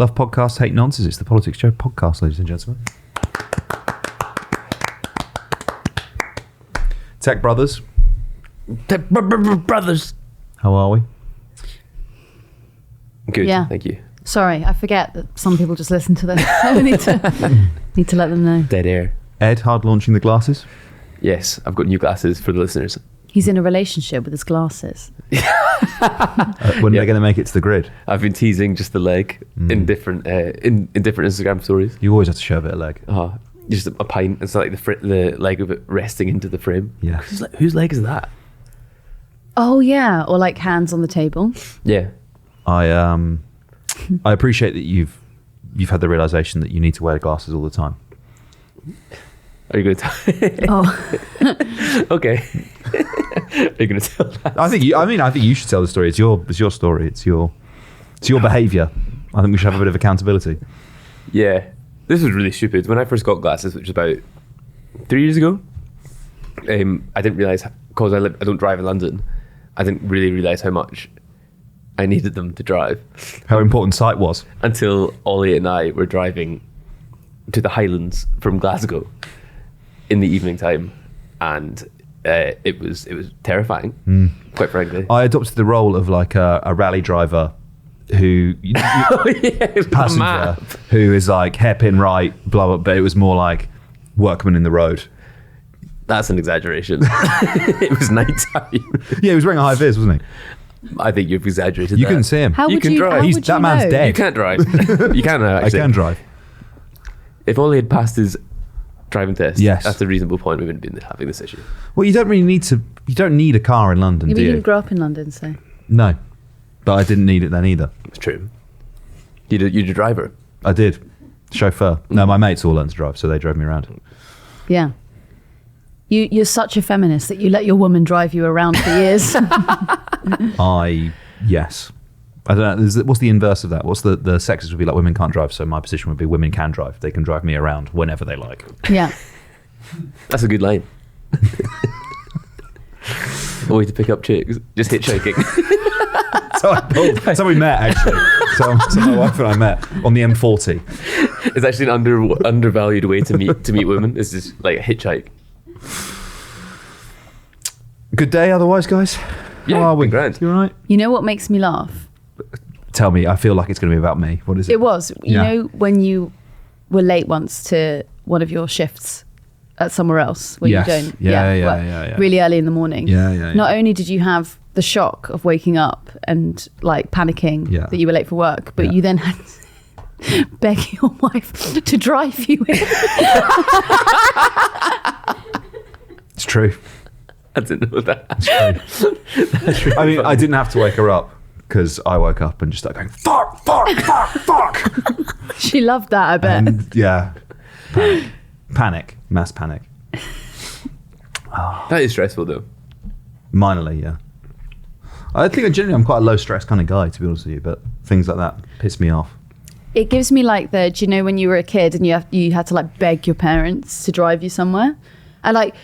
Love podcasts, hate nonsense. It's the PoliticsJOE podcast, ladies and gentlemen. Tech brothers. Brothers. How are we? Good, Yeah. thank you. Sorry, I forget that some people just listen to this. So I need to let them know. Dead air. Ed, hard launching the glasses. Yes, I've got new glasses for the listeners. He's in a relationship with his glasses. When are they going to make it to the grid? I've been teasing just the leg in different in different Instagram stories. You always have to show a bit of leg. Just a pint. It's like the leg of it resting into the frame. Yeah. Whose leg is that? Oh yeah, or like hands on the table. Yeah. I appreciate that you've had the realization that you need to wear glasses all the time. Are you going to? Oh, Okay. Are you going to tell that? I think you should tell the story. It's your story. It's your behaviour. I think we should have a bit of accountability. Yeah. This was really stupid. When I first got glasses, which was about 3 years ago, I didn't realise, because I don't drive in London, I didn't really realise how much I needed them to drive. How important sight was. Until Ollie and I were driving to the Highlands from Glasgow in the evening time, and it was terrifying, quite frankly. I adopted the role of like a rally driver who passenger who is like hairpin right, blah blah, but it was more like workman in the road. That's an exaggeration. It was night time. Yeah, he was wearing a high vis, wasn't he? I think you've exaggerated. You couldn't see him. how You would can you? drive. How He's- would that you man's know? dead. You can't drive. You can now, I actually. can drive. If Ollie had passed his driving test, Yes. that's a reasonable point. We wouldn't have been having this issue. Well, you don't really need to. You don't need a car in London, Yeah, but do you you? didn't grow up in London, so. No, but I didn't need it then either. It's true. You're a driver. I did. Chauffeur. No, my mates all learned to drive, so they drove me around. Yeah. You're such a feminist that you let your woman drive you around for years. Yes. I don't know. What's the inverse of that? What's the sexist would be like women can't drive, so my position would be women can drive. They can drive me around whenever they like. Yeah. That's a good line. A way to pick up chicks. Just hitchhiking. So we met actually. So my wife and I met on the M40. It's actually an undervalued way to meet women. It's just like a hitchhike. Good day otherwise, guys. Yeah, How are we? been grand. You all right? You know what makes me laugh? Tell me. I feel like it's going to be about me. What is it? It was. You Yeah. know when you were late once to one of your shifts at somewhere else where Yes. you don't Yeah. really early in the morning. Yeah. Not only did you have the shock of waking up and like panicking that you were late for work, but you then had to beg your wife to drive you in. It's true. I didn't know that. It's true. I mean, I didn't have to wake her up because I woke up and just started going, fuck. She loved that, I bet. And yeah, panic, mass panic. That is stressful though. Minorly, yeah. I think I'm quite a low stress kind of guy, to be honest with you, but things like that piss me off. It gives me like do you know when you were a kid and you had to like beg your parents to drive you somewhere? And like,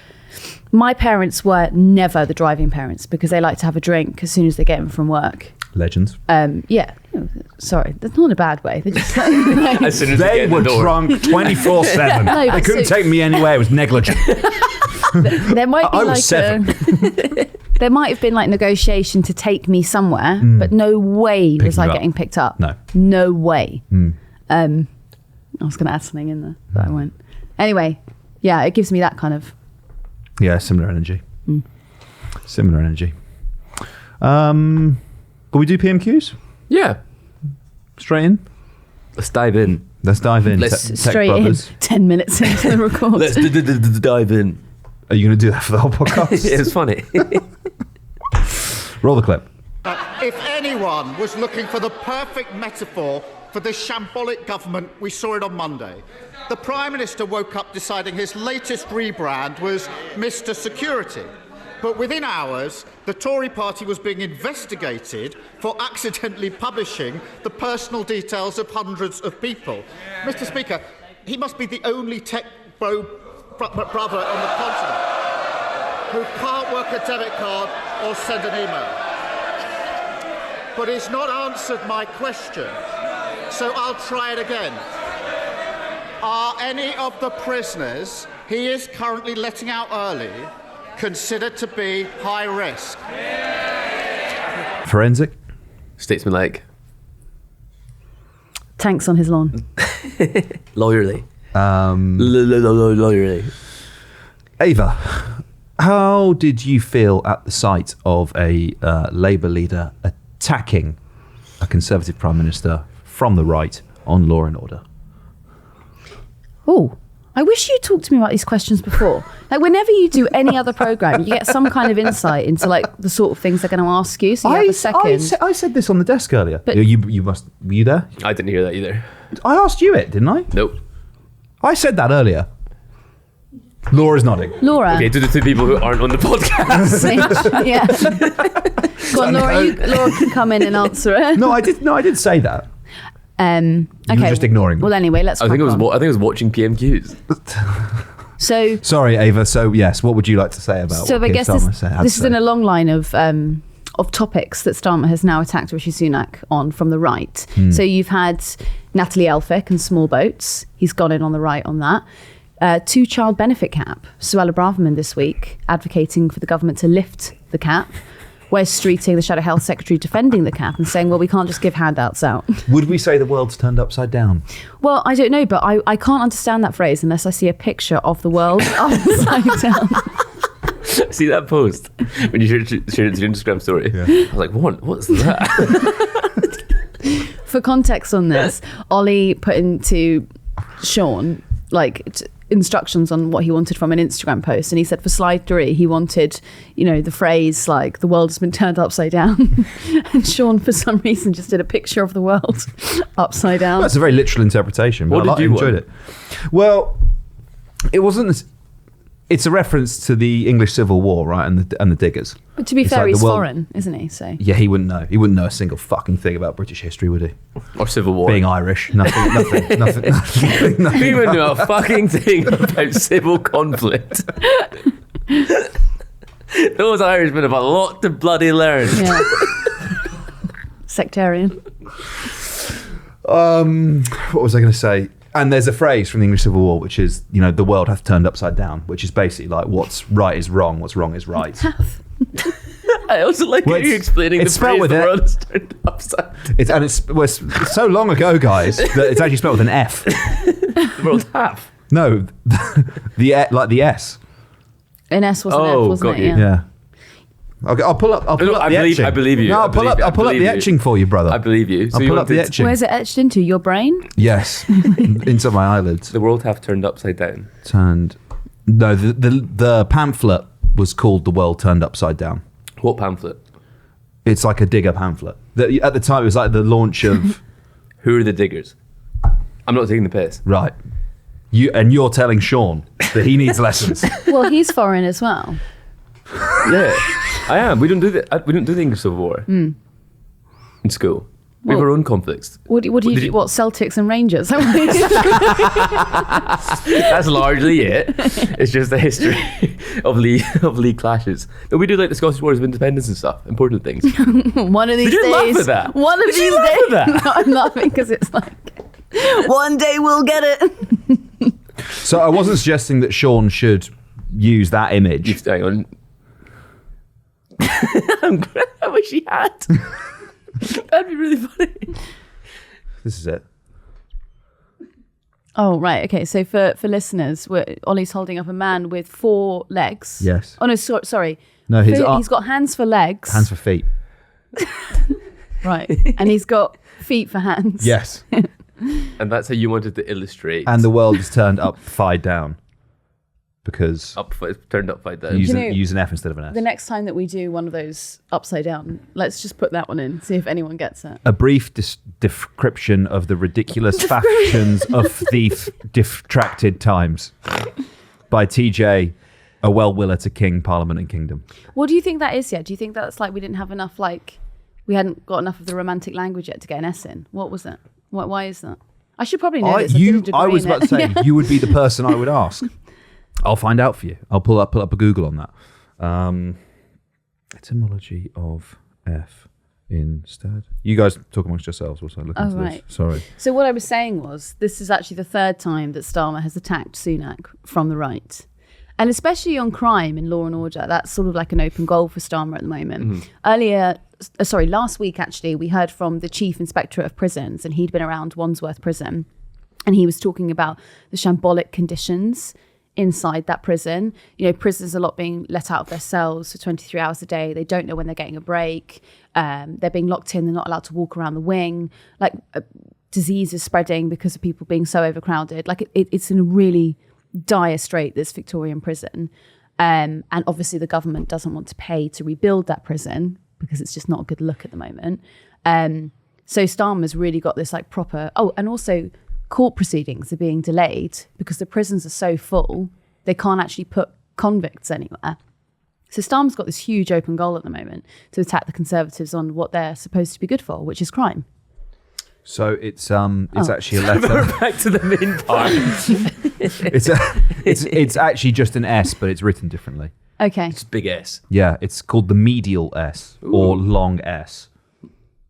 my parents were never the driving parents because they like to have a drink as soon as they get in from work. Legends. Yeah. Sorry, that's not in a bad way. They just As soon as They get in were the door. drunk 24/7. No, They but couldn't take me anywhere. It was negligent. there might be I like was 7. there might have been like negotiation to take me somewhere, but no way was me I up. getting picked up. No. Way. I was going to add something in there, but I won't. Anyway, yeah, it gives me that kind of. Yeah, similar energy. Similar energy. Will we do PMQs? Yeah. Straight in? Let's dive in. Let's dive in. Let's Tech Straight brothers. in 10 minutes into the record. Let's dive in. Are you going to do that for the whole podcast? It's funny. Roll the clip. If anyone was looking for the perfect metaphor for the shambolic government we saw it on Monday, the Prime Minister woke up deciding his latest rebrand was Mr. Security. But within hours, the Tory party was being investigated for accidentally publishing the personal details of hundreds of people. Mr. Speaker, he must be the only tech brother on the continent who can't work a debit card or send an email. But he's not answered my question. So I'll try it again. Are any of the prisoners he is currently letting out early considered to be high risk? Forensic? Statesman-like. Tanks on his lawn. Lawyerly. Lawyerly. Ava, how did you feel at the sight of a Labour leader attacking a Conservative Prime Minister from the right on Law and Order? Oh, I wish you'd talked to me about these questions before. Like, whenever you do any other programme, you get some kind of insight into, like, the sort of things they're going to ask you. So you have a second. I said this on the desk earlier. But- were you there? I didn't hear that either. I asked you it, didn't I? Nope. I said that earlier. Laura's nodding. Laura. Okay, to the two people who aren't on the podcast. Yeah. Go on, Laura, Laura can come in and answer it. No, I did say that. Okay. You were just ignoring me. Well, anyway, let's. I think crack I on. was watching PMQs. So. Sorry, Ava. So yes, what would you like to say about? So what I Keir guess Starmer had this to is in say? a long line of topics that Starmer has now attacked Rishi Sunak on from the right. So you've had Natalie Elphicke and small boats. He's gone in on the right on that. Two-child benefit cap. Suella Braverman this week advocating for the government to lift the cap. Wes Streeting, the Shadow Health Secretary, defending the cap and saying, well, we can't just give handouts out. Would we say the world's turned upside down? Well, I don't know, but I can't understand that phrase unless I see a picture of the world upside down. See that post when you shared it to your Instagram story? Yeah. I was like, what's that? For context on this, Ollie put into Sean instructions on what he wanted from an Instagram post, and he said for slide 3 he wanted, the phrase like the world has been turned upside down. And Sean for some reason just did a picture of the world upside down. That's a very literal interpretation, but What I did you enjoyed want? it. Well, it wasn't. It's a reference to the English Civil War, right, and the diggers. But to be It's fair, like the he's world- foreign, isn't he? So Yeah, he wouldn't know. He wouldn't know a single fucking thing about British history, would he? Or Civil War. Being Irish, nothing. He wouldn't know a fucking thing about civil conflict. Those Irishmen have a lot to bloody learn. yeah. Sectarian. What was I going to say? And there's a phrase from the English Civil War, which is, the world hath turned upside down, which is basically like what's right is wrong, what's wrong is right. I also like Well, how you're it's- explaining the it's spelled phrase with the it. world is turned upside. It's so long ago, guys, that it's actually spelled with an F. The world half. No, the S. An S was an Oh, F, wasn't got it? you. Yeah. Okay, I'll pull up I the believe- etching. I believe you. No, I I'll pull believe- up I the believe you. etching for you, brother. I believe you. So I'll you pull up the wanted etching. Where's it etched into? Your brain? Yes, into my eyelids. the world half turned upside down. No, the pamphlet was called "The World Turned Upside Down." What pamphlet? It's like a digger pamphlet. At the time, it was like the launch of. Who are the diggers? I'm not taking the piss. Right. You're telling Sean that he needs lessons. Well, he's foreign as well. Yeah, I am. We don't do the English Civil War in school. We have Well- our own conflicts. What do you Did do? you- What, Celtics and Rangers? That's largely it. It's just the history of league clashes. But we do like the Scottish Wars of Independence and stuff, important things. One of these Did you laugh days. at that? One of Did these you laugh days. at that? No, I'm laughing because it's like, one day we'll get it. So I wasn't suggesting that Sean should use that image. Hang on. I wish he had. That'd be really funny. This is it. Oh, right. Okay. So for listeners, Ollie's holding up a man with 4 legs. Yes. Oh, no, sorry. No, He's got hands for legs. Hands for feet. Right. And he's got feet for hands. Yes. And that's how you wanted to illustrate. And the world is turned upside down because turned upside down. use an F instead of an S. The next time that we do one of those upside down, let's just put that one in, see if anyone gets it. A brief description of the ridiculous fashions of the distracted times by TJ, a well-willer to King, Parliament and Kingdom. What do you think that is yet? Do you think that's like we didn't have enough, we hadn't got enough of the romantic language yet to get an S in? What was it? Why is that? I should probably know this. I was about to say, you would be the person I would ask. I'll find out for you. I'll pull up a Google on that. Etymology of F. instead. You guys talk amongst yourselves whilst I look into right. this. Sorry. So what I was saying was, this is actually the third time that Starmer has attacked Sunak from the right. And especially on crime and law and order, that's sort of like an open goal for Starmer at the moment. Last week actually, we heard from the Chief Inspectorate of Prisons, and he'd been around Wandsworth Prison, and he was talking about the shambolic conditions inside that prison. You know, prisoners are being let out of their cells for 23 hours a day. They don't know when they're getting a break. They're being locked in. They're not allowed to walk around the wing. Disease is spreading because of people being so overcrowded. It's in a really dire strait, this Victorian prison. And obviously the government doesn't want to pay to rebuild that prison because it's just not a good look at the moment. So Starmer's really got this proper... Oh, and also court proceedings are being delayed because the prisons are so full, they can't actually put convicts anywhere. So Starmer's got this huge open goal at the moment to attack the Conservatives on what they're supposed to be good for, which is crime. So it's actually a letter. Back to the main part. it's actually just an S, but it's written differently. Okay. It's big S. Yeah, it's called the medial S or long S.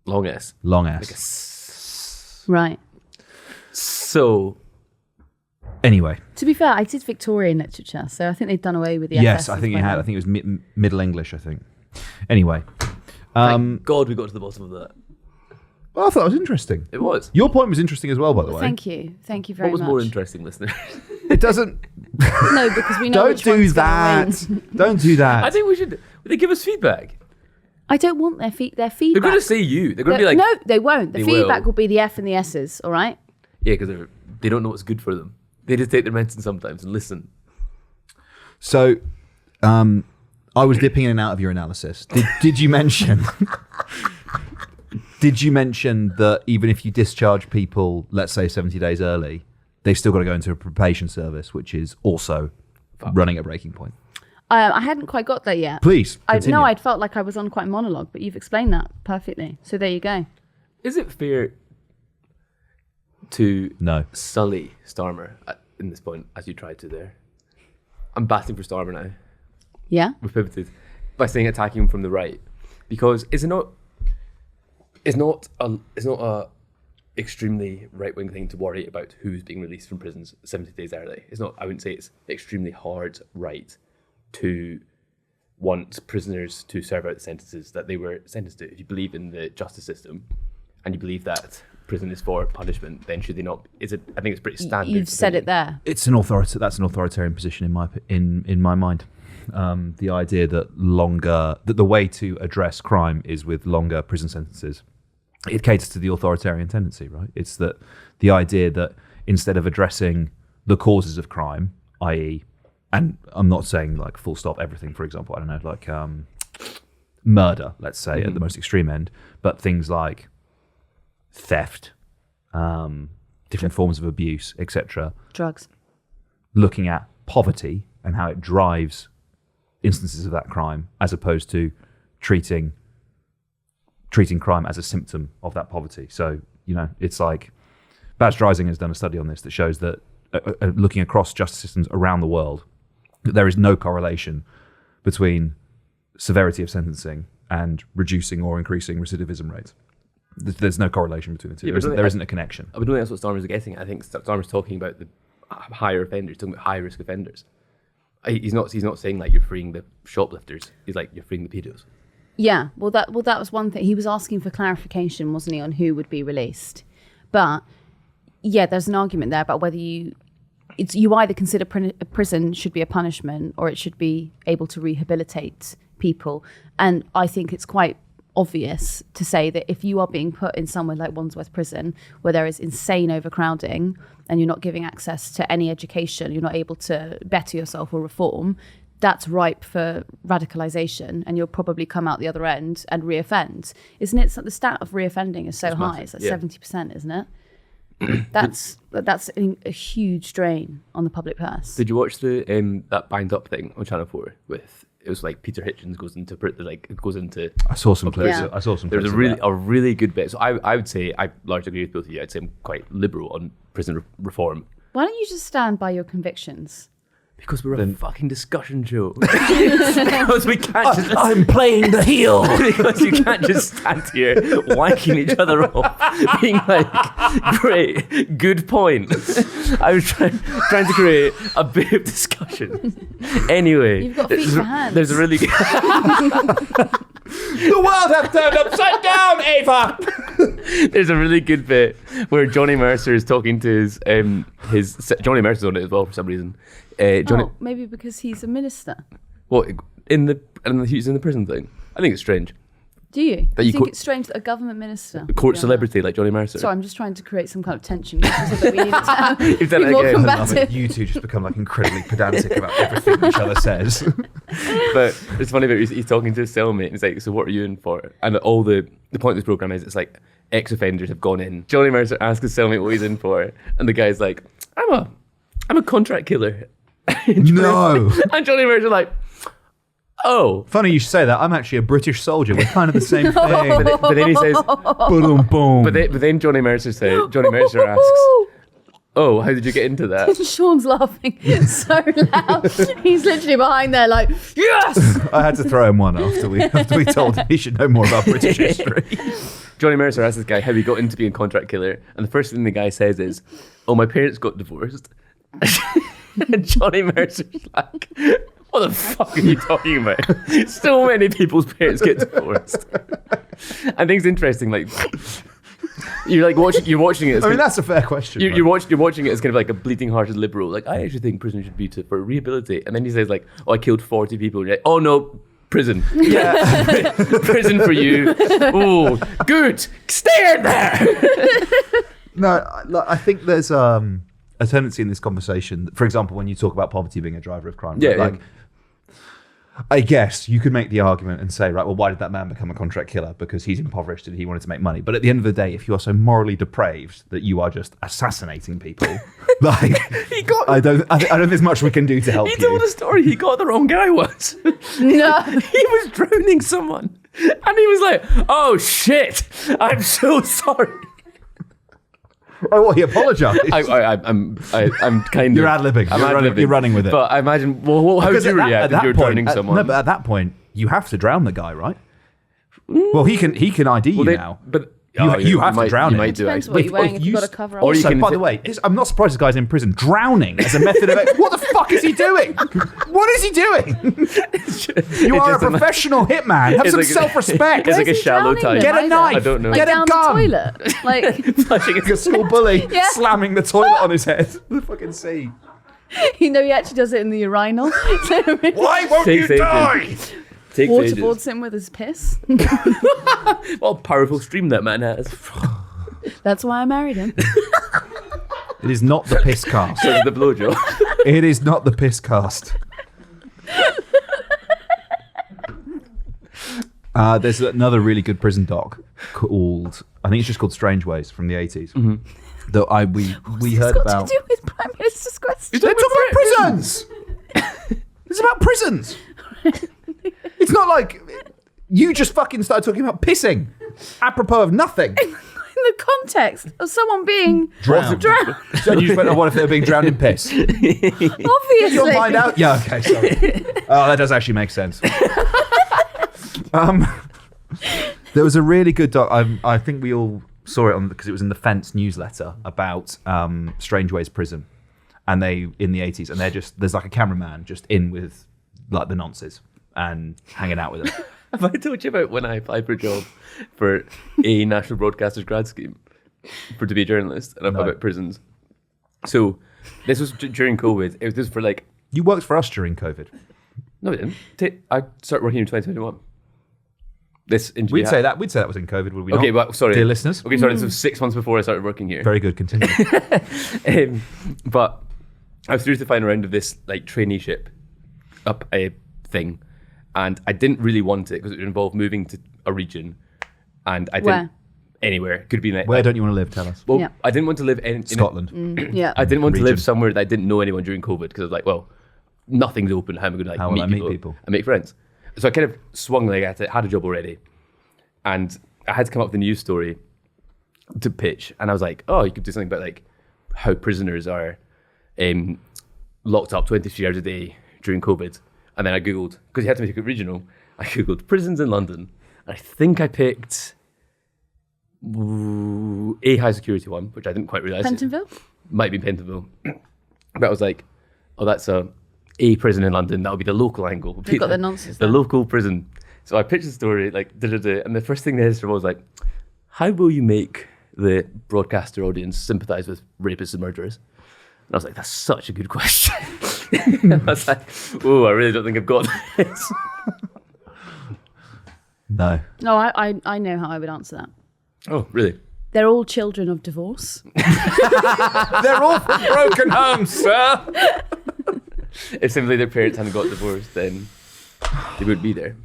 Long S. Long Like S. Right. So, Anyway. To be fair, I did Victorian literature, so I think they've done away with the Yes, FS I think you by had. now. I think it was Middle English, I think. Anyway. thank God we got to the bottom of that. Well, I thought it was interesting. It was. Your point was interesting as well, by the way. Thank you very What was much. more interesting, listener? It doesn't... No, because we know Don't which do one's that. gonna win. Don't do that. I think we should. Would they give us feedback? I don't want their They're feedback. going to say you. They're going to be like, no, they won't. The They feedback will. will be the F and the S's. All right. yeah, because they don't know what's good for them. They just take their medicine sometimes and listen. So, I was dipping in and out of your analysis. Did you mention... Did you mention that even if you discharge people, let's say 70 days early, they've still got to go into a probation service, which is also running at breaking point? I hadn't quite got there yet. Please, continue. I'd felt like I was on quite a monologue, but you've explained that perfectly. So there you go. Is it fair to No. sully Starmer in this point, as you tried to there? I'm batting for Starmer now. Yeah. We've pivoted by saying attacking him from the right, because it's not a extremely right-wing thing to worry about who's being released from prisons 70 days early. It's not. I wouldn't say it's extremely hard right to want prisoners to serve out the sentences that they were sentenced to. If you believe in the justice system and you believe that prison is for punishment, then should they not? I think it's pretty standard. You've said it there. It's that's an authoritarian position in my mind. The idea that the way to address crime is with longer prison sentences. It caters to the authoritarian tendency, right? It's that the idea that instead of addressing the causes of crime, i.e., and I'm not saying like full stop everything, for example, I don't know, like murder, let's say, at the most extreme end, but things like theft, different forms of abuse, etc. Drugs. Looking at poverty and how it drives instances of that crime, as opposed to treating crime as a symptom of that poverty. So, it's like Bas Dreising has done a study on this that shows that looking across justice systems around the world, that there is no correlation between severity of sentencing and reducing or increasing recidivism rates. There's no correlation between the two. There isn't a connection. I don't think that's what Starmer's getting at. I think Starmer's talking about the higher offenders, talking about high risk offenders. He's not saying like you're freeing the shoplifters. He's like you're freeing the pedos. Yeah, well, that was one thing. He was asking for clarification, wasn't he, on who would be released? But yeah, there's an argument there about whether you either consider prison should be a punishment or it should be able to rehabilitate people. And I think it's quite obvious to say that if you are being put in somewhere like Wandsworth Prison, where there is insane overcrowding and you're not giving access to any education, you're not able to better yourself or reform, that's ripe for radicalisation, and you'll probably come out the other end and reoffend. Isn't it? The stat of reoffending is so high, it's like 70%, isn't it? That's a huge drain on the public purse. Did you watch the that Bind Up thing on Channel 4 with? It was like Peter Hitchens goes into. I saw some clips. Yeah. I saw some. There's clips a really good bit. So I would say I largely agree with both of you. I'd say I'm quite liberal on prison reform. Why don't you just stand by your convictions? Because we're a fucking discussion show. Because we can't just... I'm playing the heel. Because you can't just stand here wanking each other off, being like, great, good point. I was trying to create a bit of discussion. Anyway, You've got feet for hands. There's a really good... The world has turned upside down, Ava. There's a really good bit where Johnny Mercer is talking to his Johnny Mercer's on it as well for some reason. Maybe because he's a minister. What he's in the prison thing? I think it's strange. Do you? That You you think co- it's strange that a government minister... Court Yeah. celebrity like Johnny Mercer. Sorry, I'm just trying to create some kind of tension. So that we need to You've done be it more again. I love it. combative. You two just become like incredibly pedantic about everything each other says. But it's funny that he's talking to his cellmate and he's like, so what are you in for? And all the point of this program is it's like ex-offenders have gone in. Johnny Mercer asks his cellmate what he's in for, and the guy's like, I'm a contract killer. No. And Johnny Mercer's like, oh. Funny you should say that. I'm actually a British soldier. We're kind of the same thing. But then he says, Boom, boom. but then Johnny Mercer asks, oh, how did you get into that? Sean's laughing so loud. He's literally behind there like, yes! I had to throw him one after we told him he should know more about British history. Johnny Mercer asks this guy how he got into being a contract killer, and the first thing the guy says is, oh, my parents got divorced. And Johnny Mercer's like, what the fuck are you talking about? So many people's parents get divorced. I think it's interesting, like, you're watching it. I mean, that's a fair question. You're watching it as kind of like a bleeding-hearted liberal. Like, I actually think prison should be for rehabilitate. And then he says, like, oh, I killed 40 people. And you're like, oh, no, prison. Yeah. Prison for you. Oh, good. Stay in there. No, I think there's a tendency in this conversation. For example, when you talk about poverty being a driver of crime, Yeah, right? yeah. I guess you could make the argument and say, right, well, why did that man become a contract killer? Because he's impoverished and he wanted to make money. But at the end of the day, if you are so morally depraved that you are just assassinating people, like, I don't think there's much we can do to help He you. told a story. He got the wrong guy once. No. He was drowning someone. And he was like, oh, shit. I'm so sorry. Oh, well, he apologised. I'm kind of... You're ad-libbing. You're running with it. But I imagine, well how would you react if you're drowning someone? No, but at that point, you have to drown the guy, right? Well, he can ID you now. But You have to drown you him. might do Depends it. what you're wearing. If you've got to cover up. Or you Also, can by the way, I'm not surprised this guy's in prison. Drowning as a method of... What the fuck is he doing? What is he doing? You are a professional hitman. Have It's some like a- self-respect. It's like a Where's he shallow drowning type. them Get a either? knife. I don't know. Like Get a down gun. the toilet. Like, Like a school bully Yeah. slamming the toilet on his head. The fucking sea. he actually does it in the urinal. Why won't Takes you ages. die? Takes ages. Waterboards him with his piss. What a powerful stream that man has. That's why I married him. It is not the piss cast. So the blowjob. It is not the piss cast. There's another really good prison doc called, I think it's just called Strange Ways from the 80s. That we heard It's got about. to do with Prime Minister's question. They're talking about prisons. It's about prisons. It's not like you just fucking started talking about pissing, apropos of nothing. In the context of someone being Drowned. So you just went, oh, what if they were being drowned in piss? Obviously. You'll find out. Yeah, okay, sorry. Oh, that does actually make sense. There was a really good doc. I think we all saw it on because it was in the Fence newsletter about Strange Ways Prison, and they in the 80s, and there's like a cameraman just in with like the nonces and hanging out with them. Have I told you about when I applied for a job for a national broadcaster's grad scheme to be a journalist and about prisons? So this was during COVID. It was for like... You worked for us during COVID. No, I didn't. I started working in 2021. This interview We'd say that was in COVID, would we not? Okay, but sorry. Dear listeners. Okay, sorry. This was 6 months before I started working here. Very good, continue. But I was through to the final round of this like traineeship up a thing, and I didn't really want it because it would involve moving to a region, and I didn't Where? anywhere. Could be like Where don't you want to live, tell us? well, Yeah. I didn't want to live in Scotland. Yeah. I didn't want to Region. live somewhere that I didn't know anyone during COVID because I was like, well, nothing's open. How am I going to like How will I meet meet people? and make friends? So I kind of swung like at it, had a job already, and I had to come up with a news story to pitch. And I was like, oh, you could do something about like how prisoners are locked up 23 hours a day during COVID. And then I Googled, because you had to make it regional, I Googled prisons in London. I think I picked a high security one, which I didn't quite realise. Pentonville? Might be Pentonville. But I was like, oh, that's a prison in London. That'll be the local angle. They've got the nonsense The there. local prison. So I pitched the story, like, and the first thing the editor was like, how will you make the broadcaster audience sympathise with rapists and murderers? And I was like, that's such a good question. I was like, oh, I really don't think I've got this. No. No, I know how I would answer that. Oh, really? They're all children of divorce. They're all from broken homes, sir. If simply their parents hadn't got divorced, then they would be there.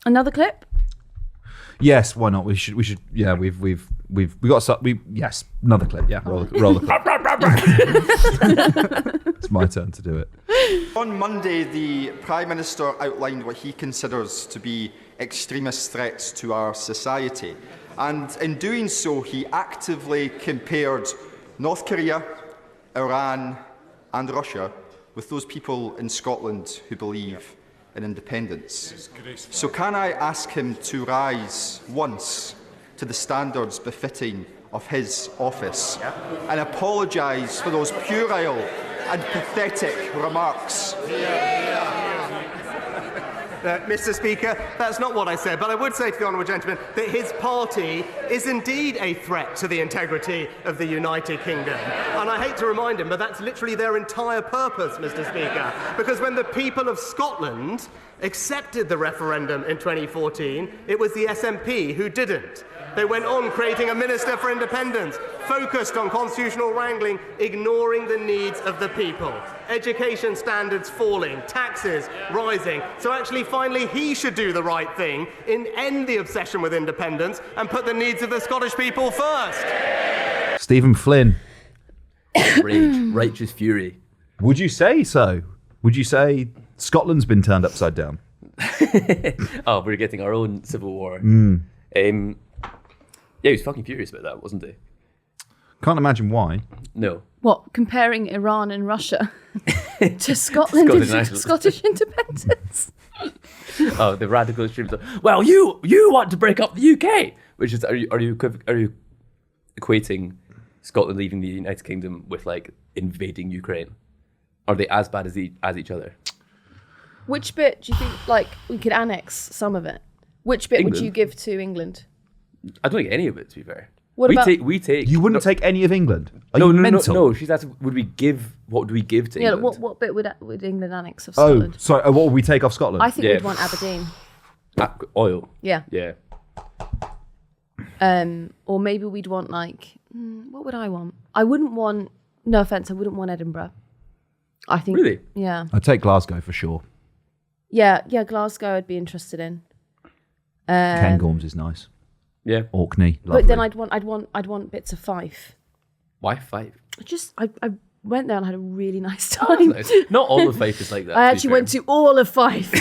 Another clip? Yes, why not? We should. Yeah, we've got. Yes, another clip. Yeah, roll the clip. It's my turn to do it. On Monday, the Prime Minister outlined what he considers to be extremist threats to our society. And in doing so, he actively compared North Korea, Iran and Russia with those people in Scotland who believe in independence. So can I ask him to rise once to the standards befitting of his office and apologise for those puerile and pathetic remarks? Mr. Speaker, that's not what I said, but I would say to the honourable gentleman that his party is indeed a threat to the integrity of the United Kingdom. And I hate to remind him, but that's literally their entire purpose, Mr. Speaker, because when the people of Scotland accepted the referendum in 2014, it was the SNP who didn't. They went on creating a Minister for Independence, focused on constitutional wrangling, ignoring the needs of the people. Education standards falling, taxes rising. So actually, finally, he should do the right thing, end the obsession with independence, and put the needs of the Scottish people first. Stephen Flynn. Rage, righteous fury. Would you say so? Would you say Scotland's been turned upside down? Oh, we're getting our own civil war. Yeah, he was fucking furious about that, wasn't he? Can't imagine why. No. What, comparing Iran and Russia to Scotland and Scottish independence? Oh, the radical extremes. Well, you want to break up the UK, which is are you equating Scotland leaving the United Kingdom with like invading Ukraine? Are they as bad as each other? Which bit do you think like we could annex some of it? Which bit would you give to England? I don't think any of it, to be fair. What about we take? You wouldn't take any of England? Are No. you mental? No. She's asked, what would we give to yeah, England? what bit would England annex of Oh, Scotland? sorry. What would we take off Scotland? I think Yeah. we'd want Aberdeen. Oil. Yeah. Yeah. Or maybe we'd want like, what would I want? I wouldn't want, no offence, I wouldn't want Edinburgh. I think. Really? Yeah. I'd take Glasgow for sure. Yeah, Glasgow I'd be interested in. Cairngorms is nice. Yeah. Orkney, lovely. But then I'd want bits of Fife. Why Fife? I went there and had a really nice time. Nice. Not all of Fife is like that. I actually went to all of Fife.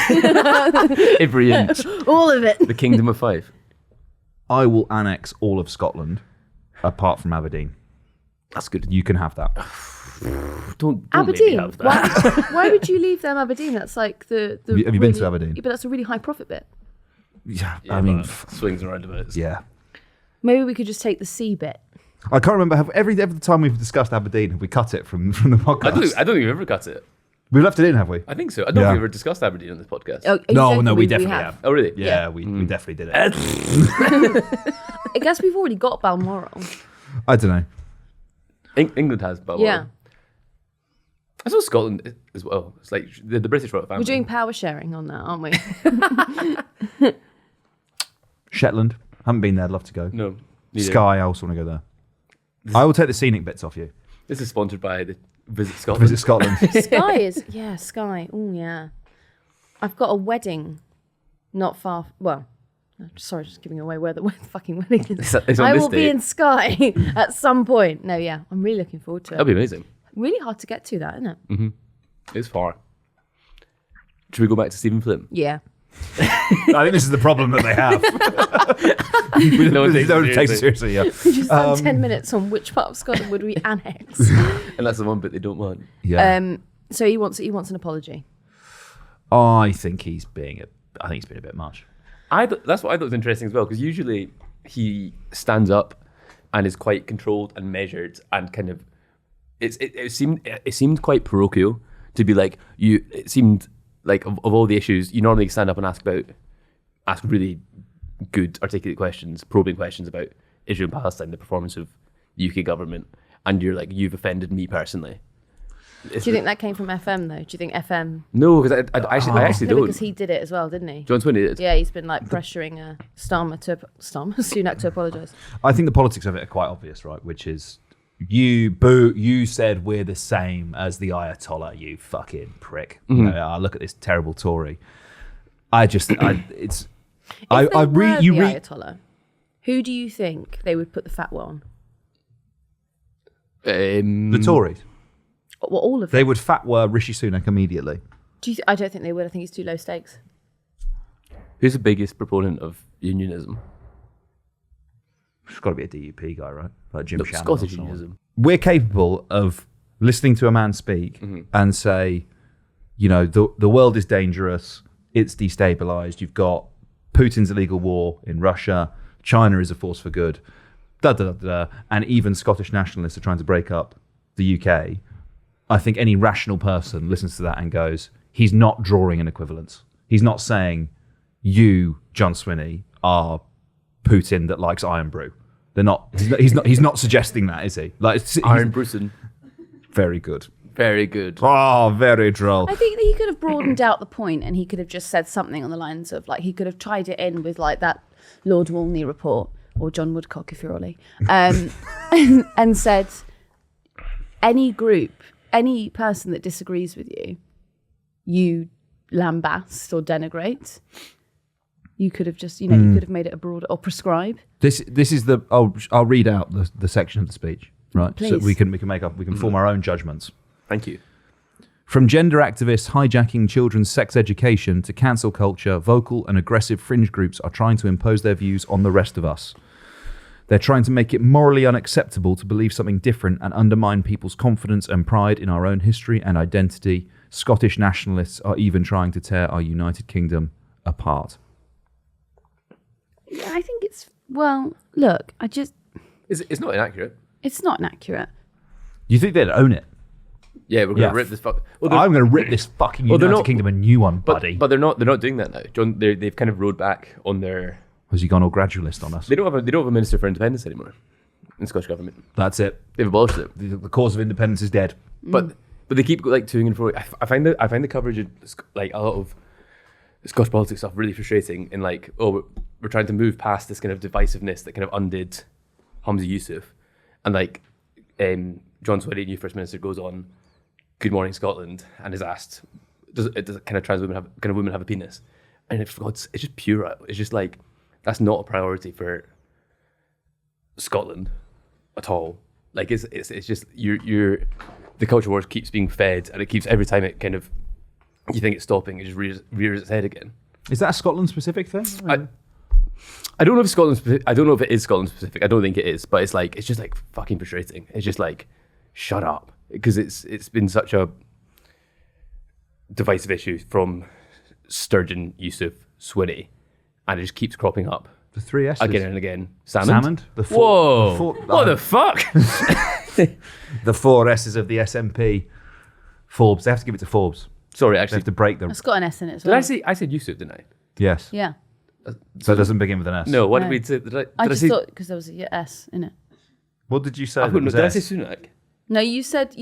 every inch. All of it. The Kingdom of Fife. I will annex all of Scotland, apart from Aberdeen. That's good. You can have that. Don't Aberdeen. Maybe have that. Why would you leave them Aberdeen? That's like the Have you been to Aberdeen? Yeah, but that's a really high profit bit. Yeah, Yeah, I mean, but swings and roundabouts. yeah. Maybe we could just take the C bit. I can't remember. Every time we've discussed Aberdeen, have we cut it from the podcast? I don't think we've ever cut it. We've left it in, have we? I think so. I don't think we've ever discussed Aberdeen on this podcast. Oh, you No, don't no, we believe definitely have. Oh, really? Yeah, we definitely did it. I guess we've already got Balmoral. I don't know. England has Balmoral. Yeah. I suppose Scotland as well. It's like the British royal family. We're doing power sharing on that, aren't we? Shetland. Haven't been there. I'd love to go. No. Neither. Sky. I also want to go there. I will take the scenic bits off you. This is sponsored by the Visit Scotland. Visit Scotland. Sky is, yeah, Sky. Oh, yeah. I've got a wedding not far, well, sorry, just giving away where the fucking wedding is. It's on I this will be date. in Sky at some point. No, yeah, I'm really looking forward to it. That'd be amazing. Really hard to get to that, isn't it? It's far. Should we go back to Stephen Flynn? Yeah. I think this is the problem that they have. No one takes it Don't take it seriously. seriously, yeah. We just spent 10 minutes on which part of Scotland would we annex. And that's the one bit they don't want. Yeah. So he wants an apology. I think he's been a bit much. That's what I thought was interesting as well, because usually he stands up and is quite controlled and measured and kind of it seemed quite parochial to be like it seemed like of all the issues you normally stand up and ask really good articulate questions, probing questions about Israel and Palestine, the performance of the UK government, and you're like, you've offended me personally. Do you think that came from FM though? Do you think FM? No, because I actually don't. Because he did it as well, didn't he? John Swinney did. Yeah, he's been like pressuring Sunak to apologise. I think the politics of it are quite obvious, right? Which is, you said we're the same as the Ayatollah, you fucking prick. Mm-hmm. You know, look at this terrible Tory. It's. If they were the Ayatollah, who do you think they would put the fatwa on? The Tories. Well, all of them. They would fatwa Rishi Sunak immediately. I don't think they would. I think it's too low stakes. Who's the biggest proponent of unionism? It's got to be a DUP guy, right? Like Jim No, Shannon. Scottish unionism. We're capable of listening to a man speak and say, you know, the world is dangerous. It's destabilized. You've got Putin's illegal war in Russia. China is a force for good. And even Scottish nationalists are trying to break up the UK. I think any rational person listens to that and goes, he's not drawing an equivalence. He's not saying, you, John Swinney, are Putin that likes Iron Brew. They're not. He's not suggesting that, is he? Like Iron Brewson. Very good. Very good. Oh, very droll. I think that he could have broadened out the point and he could have just said something on the lines of, like, he could have tied it in with, like, that Lord Wolney report, or John Woodcock if you're Ollie, and said, any group, any person that disagrees with you, you lambast or denigrate. You could have just, you could have made it a broader, or prescribe. This is the. I'll read out the section of the speech, right? Please. So we can form our own judgments. Thank you. From gender activists hijacking children's sex education to cancel culture, vocal and aggressive fringe groups are trying to impose their views on the rest of us. They're trying to make it morally unacceptable to believe something different and undermine people's confidence and pride in our own history and identity. Scottish nationalists are even trying to tear our United Kingdom apart. Yeah, I think it's, well, look, It's not inaccurate. it's not inaccurate. You think they'd own it? Yeah, we're going to rip this fuck. Well, I'm going to rip this fucking Well, they're United not- Kingdom a new one, buddy. But they're not doing that now. John, they've kind of rode back on their. Has he gone all gradualist on us? They don't have a minister for independence anymore in Scottish government. That's it. They've abolished it. The cause of independence is dead. But they keep like toing and fro. I find the coverage of like a lot of Scottish politics stuff really frustrating. In like, oh, we're trying to move past this kind of divisiveness that kind of undid Hamza Yusuf, and like John Swinney, new First Minister, goes on Good Morning Scotland and is asked, does kind of trans women have a penis? And it's just puerile. It's just like, that's not a priority for Scotland at all. Like it's just you're the culture wars keeps being fed, and it keeps, every time it kind of, you think it's stopping, it just rears its head again. Is that a Scotland specific thing? I don't know if Scotland specific. I don't know if it is Scotland specific. I don't think it is, but it's just like fucking frustrating. It's just like, shut up, because it's been such a divisive issue from Sturgeon, Yusuf, Swinney, and it just keeps cropping up. The three S's. Again and again. Salmond? Whoa! What the fuck? The four S's of the SNP. Forbes. They have to give it to Forbes. Sorry, They actually. have to break them. It's got an S in it as Did well. I said Yusuf, didn't I? Yes. Yeah. So it doesn't begin with an S. No, what No. did we say? Did I I just say? thought, because there was a S in it. What did you say? I that don't know, was did I S? say Sunak? No, you said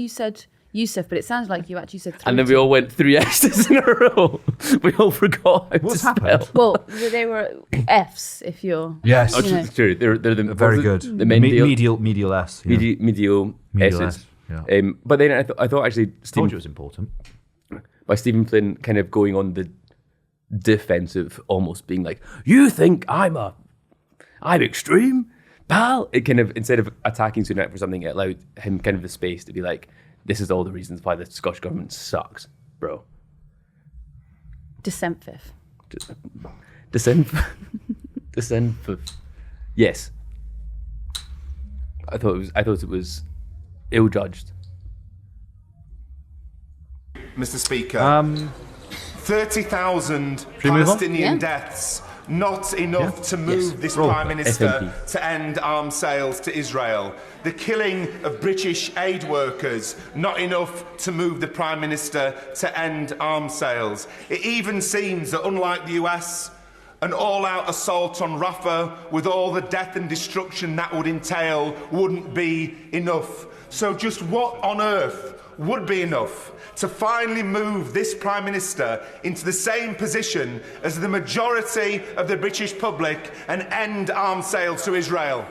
Yusuf, but it sounds like you actually said three. And then we all went 3 S's in a row. We all forgot how What's to happened? spell. Well, they were Fs if you're. Yes. Oh, You know. true. They're the Very was it good. The medial Medial S. Yeah. medial Medial S's. S, yeah. But then I thought actually Told Stephen, you it was important. by Stephen Flynn kind of going on the defensive, almost being like, "You think I'm extreme, pal?" It kind of, instead of attacking Sunak for something, it allowed him kind of the space to be like, "This is all the reasons why the Scottish government sucks, bro." Descent fifth. Descend. Yes. I thought it was ill-judged. Mr. Speaker. 30,000 we move on? Palestinian deaths. Not enough to move this Prime Minister to end arms sales to Israel. The killing of British aid workers, not enough to move the Prime Minister to end arms sales. It even seems that, unlike the US, an all-out assault on Rafah with all the death and destruction that would entail wouldn't be enough. So just what on earth would be enough to finally move this Prime Minister into the same position as the majority of the British public and end arms sales to Israel?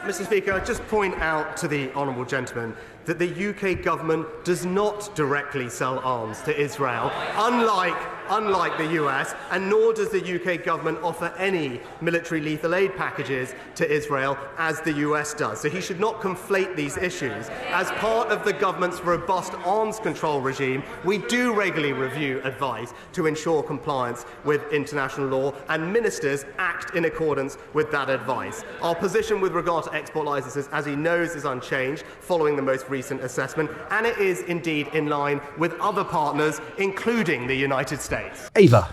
Mr. Speaker, I'd just point out to the honourable gentleman that the UK government does not directly sell arms to Israel, unlike the US, and nor does the UK government offer any military lethal aid packages to Israel as the US does. So he should not conflate these issues. As part of the government's robust arms control regime, we do regularly review advice to ensure compliance with international law, and ministers act in accordance with that advice. Our position with regard to export licences, as he knows, is unchanged following the most recent assessment, and it is indeed in line with other partners, including the United States. Ava.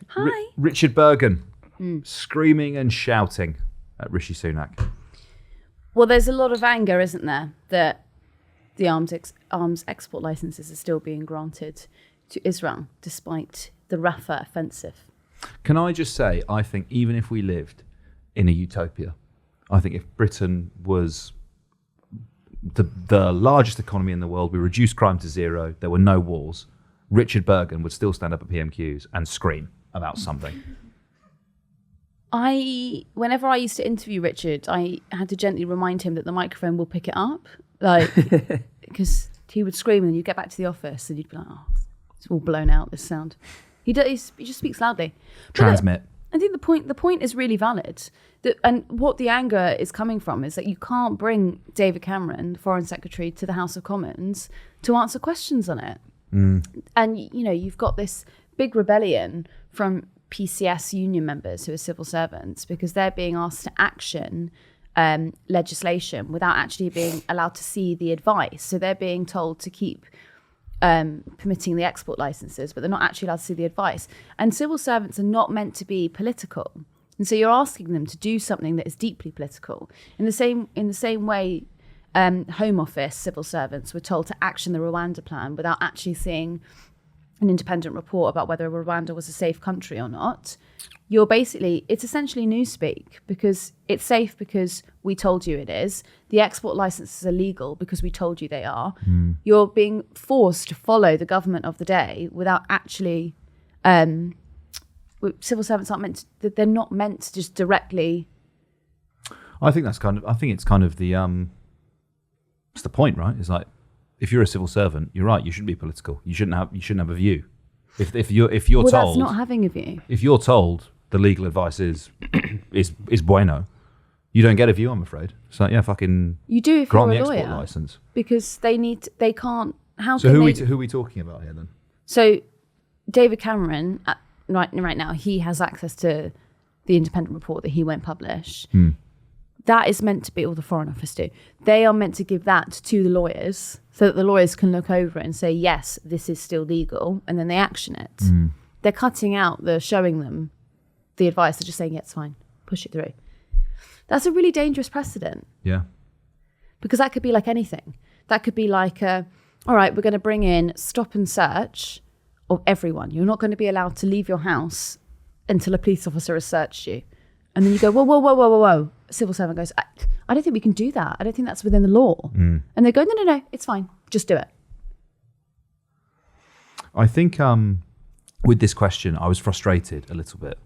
Hi. Richard Bergen screaming and shouting at Rishi Sunak. Well, there's a lot of anger, isn't there, that the arms export licenses are still being granted to Israel despite the Rafah offensive. Can I just say, I think even if we lived in a utopia, I think if Britain was the largest economy in the world, we reduced crime to zero, there were no wars, Richard Bergen would still stand up at PMQs and scream about something. Whenever I used to interview Richard, I had to gently remind him that the microphone will pick it up, because he would scream and then you'd get back to the office and you'd be like, oh, it's all blown out, this sound. He just speaks loudly. Transmit. I think the point is really valid. And what the anger is coming from is that you can't bring David Cameron, the Foreign Secretary, to the House of Commons to answer questions on it. And, you've got this big rebellion from PCS union members who are civil servants because they're being asked to action legislation without actually being allowed to see the advice. So they're being told to keep permitting the export licenses, but they're not actually allowed to see the advice. And civil servants are not meant to be political. And so you're asking them to do something that is deeply political. In the same way, Home Office civil servants were told to action the Rwanda plan without actually seeing an independent report about whether Rwanda was a safe country or not. It's essentially newspeak, because it's safe because we told you it is. The export licenses are legal because we told you they are. You're being forced to follow the government of the day without actually. Civil servants they're not meant to just directly. I think it's kind of the. It's the point, right? It's like, if you're a civil servant, you're right. You shouldn't be political. You shouldn't have a view. If you're told, that's not having a view. If you're told the legal advice is bueno, you don't get a view. I'm afraid. It's like, fucking. You do if grant you're a the export lawyer, license, because they can't. How? So who are we talking about here then? So David Cameron, right now, he has access to the independent report that he won't publish. That is meant to be all the Foreign Office do. They are meant to give that to the lawyers so that the lawyers can look over it and say, yes, this is still legal, and then they action it. They're cutting out the showing them the advice. They're just saying, yeah, it's fine, push it through. That's a really dangerous precedent. Yeah. Because that could be like anything. That could be like, all right, we're going to bring in stop and search of everyone. You're not going to be allowed to leave your house until a police officer has searched you. And then you go, whoa. A civil servant goes, I don't think we can do that. I don't think that's within the law. And they go, no, it's fine. Just do it. I think with this question, I was frustrated a little bit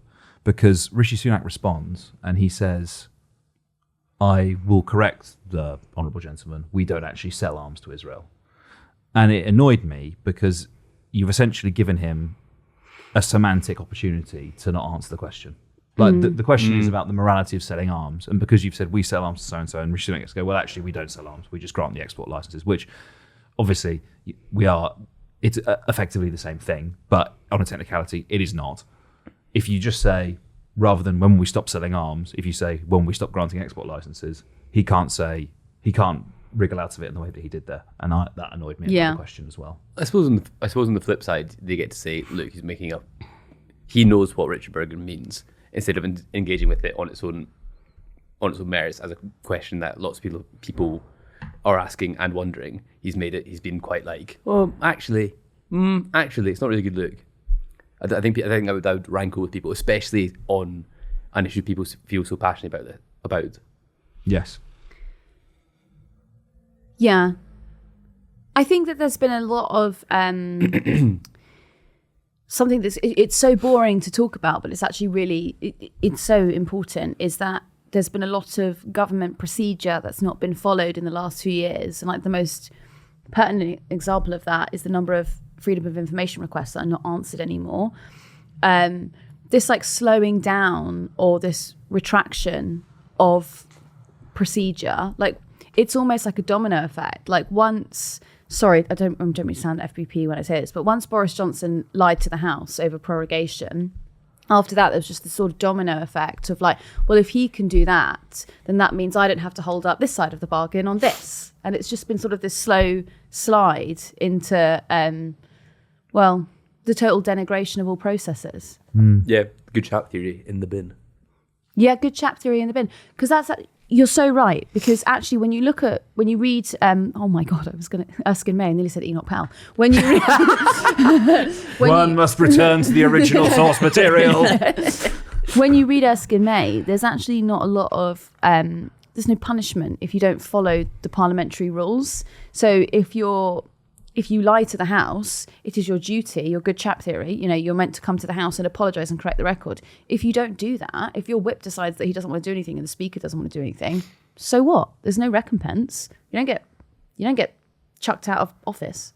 because Rishi Sunak responds and he says, I will correct the honourable gentleman. We don't actually sell arms to Israel. And it annoyed me because you've essentially given him a semantic opportunity to not answer the question. Like the question is about the morality of selling arms, and because you've said we sell arms to so-and-so, and Rishi Sunak gets to go, well, actually, we don't sell arms. We just grant the export licenses, which obviously it's effectively the same thing, but on a technicality, it is not. If you just say, rather than when we stop selling arms, if you say when we stop granting export licenses, he can't wriggle out of it in the way that he did there, and that annoyed me in the question as well. I suppose on the flip side, they get to say, look, he's making up. He knows what Richard Bergen means, instead of engaging with it on its own merits as a question that lots of people are asking and wondering. He's been quite like, well, actually, it's not really a good look. I think that would rankle with people, especially on an issue people feel so passionate about. Yes. Yeah. I think that there's been a lot of something it's so boring to talk about, but it's actually really, it's so important, is that there's been a lot of government procedure that's not been followed in the last 2 years. And like the most pertinent example of that is the number of freedom of information requests that are not answered anymore. This like slowing down or this retraction of procedure, like it's almost like a domino effect. Like once, sorry, I don't mean to sound FBP when I say this, but once Boris Johnson lied to the House over prorogation, after that, there was just this sort of domino effect of like, well, if he can do that, then that means I don't have to hold up this side of the bargain on this. And it's just been sort of this slow slide into, the total denigration of all processes. Yeah, good chap theory in the bin. Yeah, good chap theory in the bin. Because you're so right. Because actually, when you read, oh my God, I was going to, Erskine May, I nearly said Enoch Powell. When you read, One must return to the original source material. When you read Erskine May, there's actually not a lot of, there's no punishment if you don't follow the parliamentary rules. So if you lie to the House, it is your duty, your good chap theory, you're meant to come to the House and apologise and correct the record. If you don't do that, if your whip decides that he doesn't want to do anything and the Speaker doesn't want to do anything, so what? There's no recompense. You don't get chucked out of office.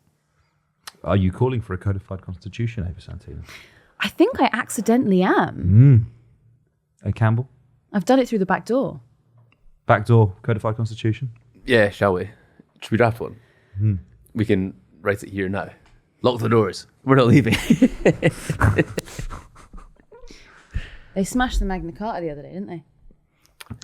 Are you calling for a codified constitution, Ava Santina? I think I accidentally am. Hey, Campbell? I've done it through the back door. Backdoor codified constitution? Yeah, shall we? Should we draft one? We can write it here now. Lock the doors. We're not leaving. They smashed the Magna Carta the other day, didn't they?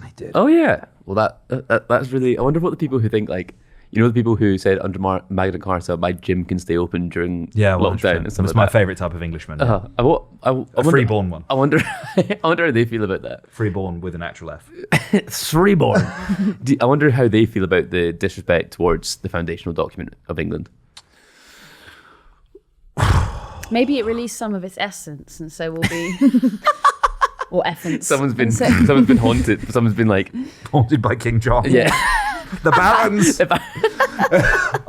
They did. Oh yeah. Well, that's really. I wonder what the people who think like, the people who said under Magna Carta, my gym can stay open during lockdown and stuff That's like my that. favourite type of Englishman. A freeborn one. I wonder how they feel about that. Freeborn with an actual F. Freeborn. I wonder how they feel about the disrespect towards the foundational document of England. Maybe it released some of its essence, and so we'll be or essence. Someone's been haunted. Someone's been like haunted by King John. Yeah. The barons.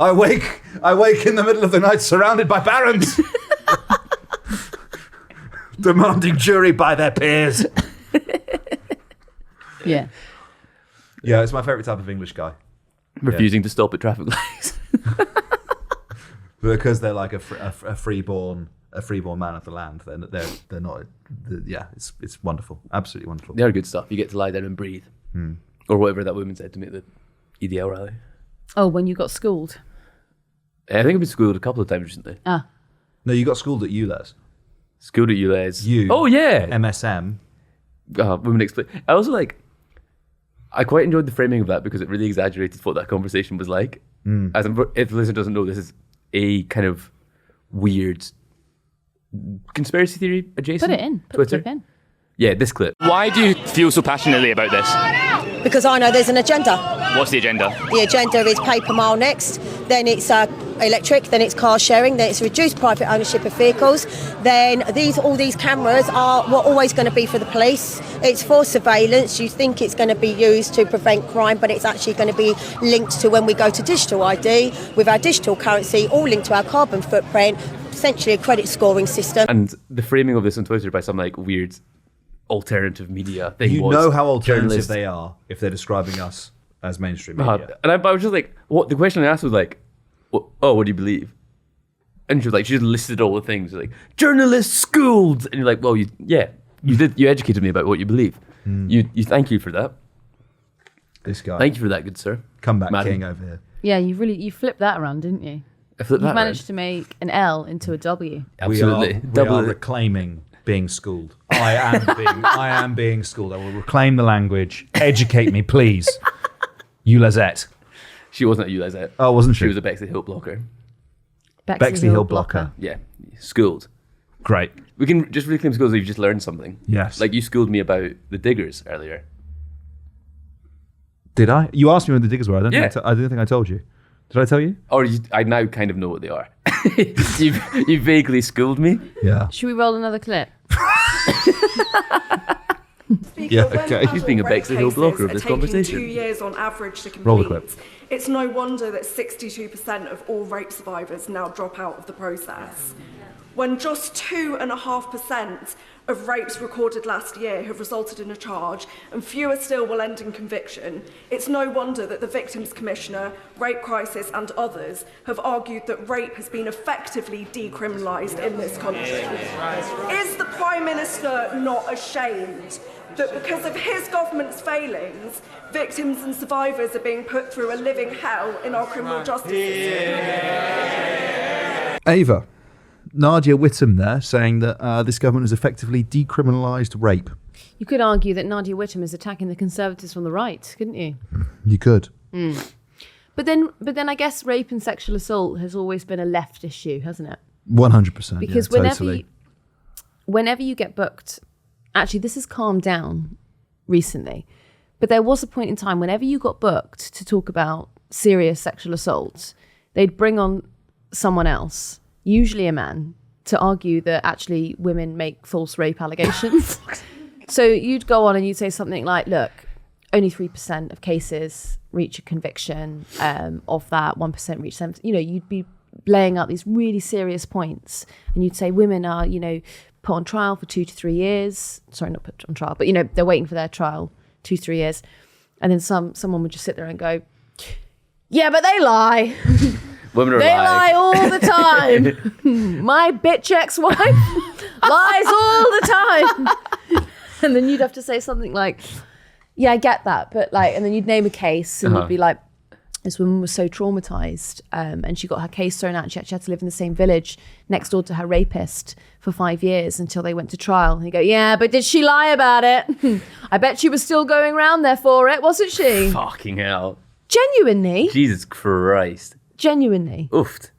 I wake in the middle of the night surrounded by barons. Demanding jury by their peers. Yeah. Yeah, it's my favourite type of English guy. Refusing to stop at traffic lights. Because they're like a freeborn man of the land. They're not. It's wonderful. Absolutely wonderful. They're good stuff. You get to lie down and breathe. Or whatever that woman said to me at the EDL rally. Oh, when you got schooled? I think I've been schooled a couple of times recently. No, you got schooled at ULEZ. Schooled at ULEZ. You. Oh, yeah. MSM. Women explain. I also I quite enjoyed the framing of that because it really exaggerated what that conversation was like. As if the listener doesn't know, this is a kind of weird conspiracy theory adjacent. Put it in. Put Twitter. the clip in. Yeah, this clip. Why do you feel so passionately about this? Because I know there's an agenda. What's the agenda? The agenda is paper mile next, then it's electric, then it's car sharing, then it's reduced private ownership of vehicles, then all these cameras were always going to be for the police. It's for surveillance. You think it's going to be used to prevent crime, but it's actually going to be linked to when we go to digital ID with our digital currency, all linked to our carbon footprint, essentially a credit scoring system. And the framing of this on Twitter by some weird alternative media thing. You know how alternative they are if they're describing us as mainstream media. And I was just like, what? The question I asked was like, what do you believe? And she was like, she just listed all the things like journalists schooled, and you're like, well, you educated me about what you believe. You thank you for that. This guy. Thank you for that, good sir. Comeback Madam. king over here. Yeah, you flipped that around, didn't you? I flipped You've that managed around. to make an L into a W. Absolutely. We are reclaiming being schooled. I am being schooled. I will reclaim the language. Educate me, please. You Lazette. She wasn't a Lisette. Oh, wasn't she? She was a Bexley Hill blocker. Bexley Hill blocker. Yeah, schooled. Great. We can just reclaim schools if you've just learned something. Yes. Like you schooled me about the diggers earlier. Did I? You asked me when the diggers were. I don't think I told you. Did I tell you? Or I now kind of know what they are. you vaguely schooled me. Yeah. Should we roll another clip? Yeah, okay. He's being a Bexley Hill blocker of this conversation. 2 years on average to complete. Roll the clip. It's no wonder that 62% of all rape survivors now drop out of the process. When just 2.5% of rapes recorded last year have resulted in a charge, and fewer still will end in conviction, it's no wonder that the Victims Commissioner, Rape Crisis and others have argued that rape has been effectively decriminalised in this country. Is the Prime Minister not ashamed that because of his government's failings, victims and survivors are being put through a living hell in our criminal justice system? Ava, Nadia Whittome there saying that this government has effectively decriminalised rape. You could argue that Nadia Whittome is attacking the Conservatives from the right, couldn't you? You could. But then I guess rape and sexual assault has always been a left issue, hasn't it? 100%. Because whenever you get booked, actually this has calmed down recently, but there was a point in time whenever you got booked to talk about serious sexual assault, they'd bring on someone else, usually a man, to argue that actually women make false rape allegations. So you'd go on and you'd say something like, look, only 3% of cases reach a conviction. Of that, 1% reach 7%. You know, you'd be laying out these really serious points, and you'd say women are, put on trial for 2 to 3 years. Sorry, not put on trial, but they're waiting for their trial 2 to 3 years, and then someone would just sit there and go, yeah, but they lie. Women are they lie all the time. My bitch ex-wife lies all the time. And then you'd have to say something like, yeah, I get that, but and then you'd name a case, and you'd be like, this woman was so traumatized, and she got her case thrown out. She actually had to live in the same village next door to her rapist for 5 years until they went to trial. And you go, yeah, but did she lie about it? I bet she was still going around there for it, wasn't she? Fucking hell. Genuinely. Jesus Christ. Genuinely. Oofed.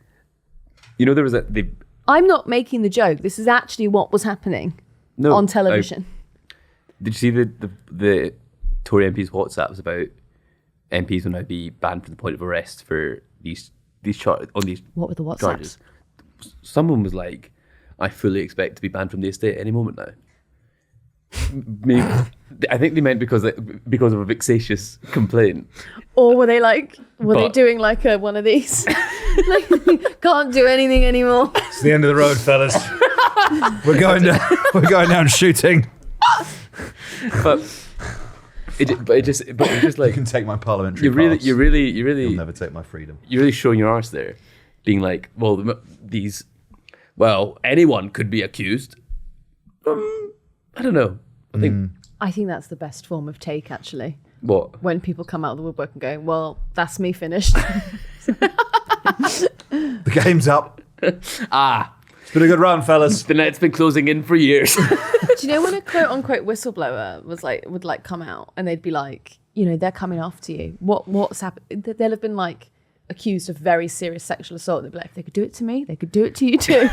There was I'm not making the joke. This is actually what was happening on television. Did you see the Tory MPs' WhatsApps about MPs will now be banned from the point of arrest for these charges? What were the WhatsApps? Charges? Someone was like, I fully expect to be banned from the estate any moment now. I think they meant because of a vexatious complaint. Or were they they doing one of these? Can't do anything anymore. It's the end of the road, fellas. We're going down shooting. But it just like, you can take my parliamentary pass. You'll never take my freedom. You're really showing your arse there, being like, anyone could be accused. I don't know. I think that's the best form of take, actually. What? When people come out of the woodwork and go, well, that's me finished. The game's up. It's been a good run, fellas. The net's been closing in for years. Do you know when a quote-unquote whistleblower would come out and they'd be like, they're coming after you. What's happened? They'll have been accused of very serious sexual assault. They'd be like, if they could do it to me, they could do it to you too.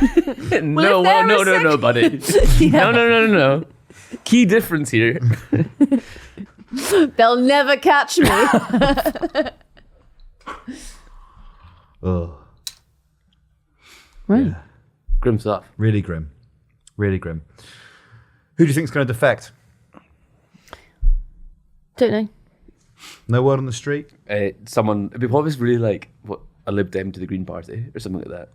No, buddy. Yeah. No. Key difference here. They'll never catch me. Oh. Right. Yeah. Grim stuff. Really grim. Really grim. Who do you think's going to defect? Don't know. No word on the street? Someone, what was really a Lib Dem to the Green Party or something like that?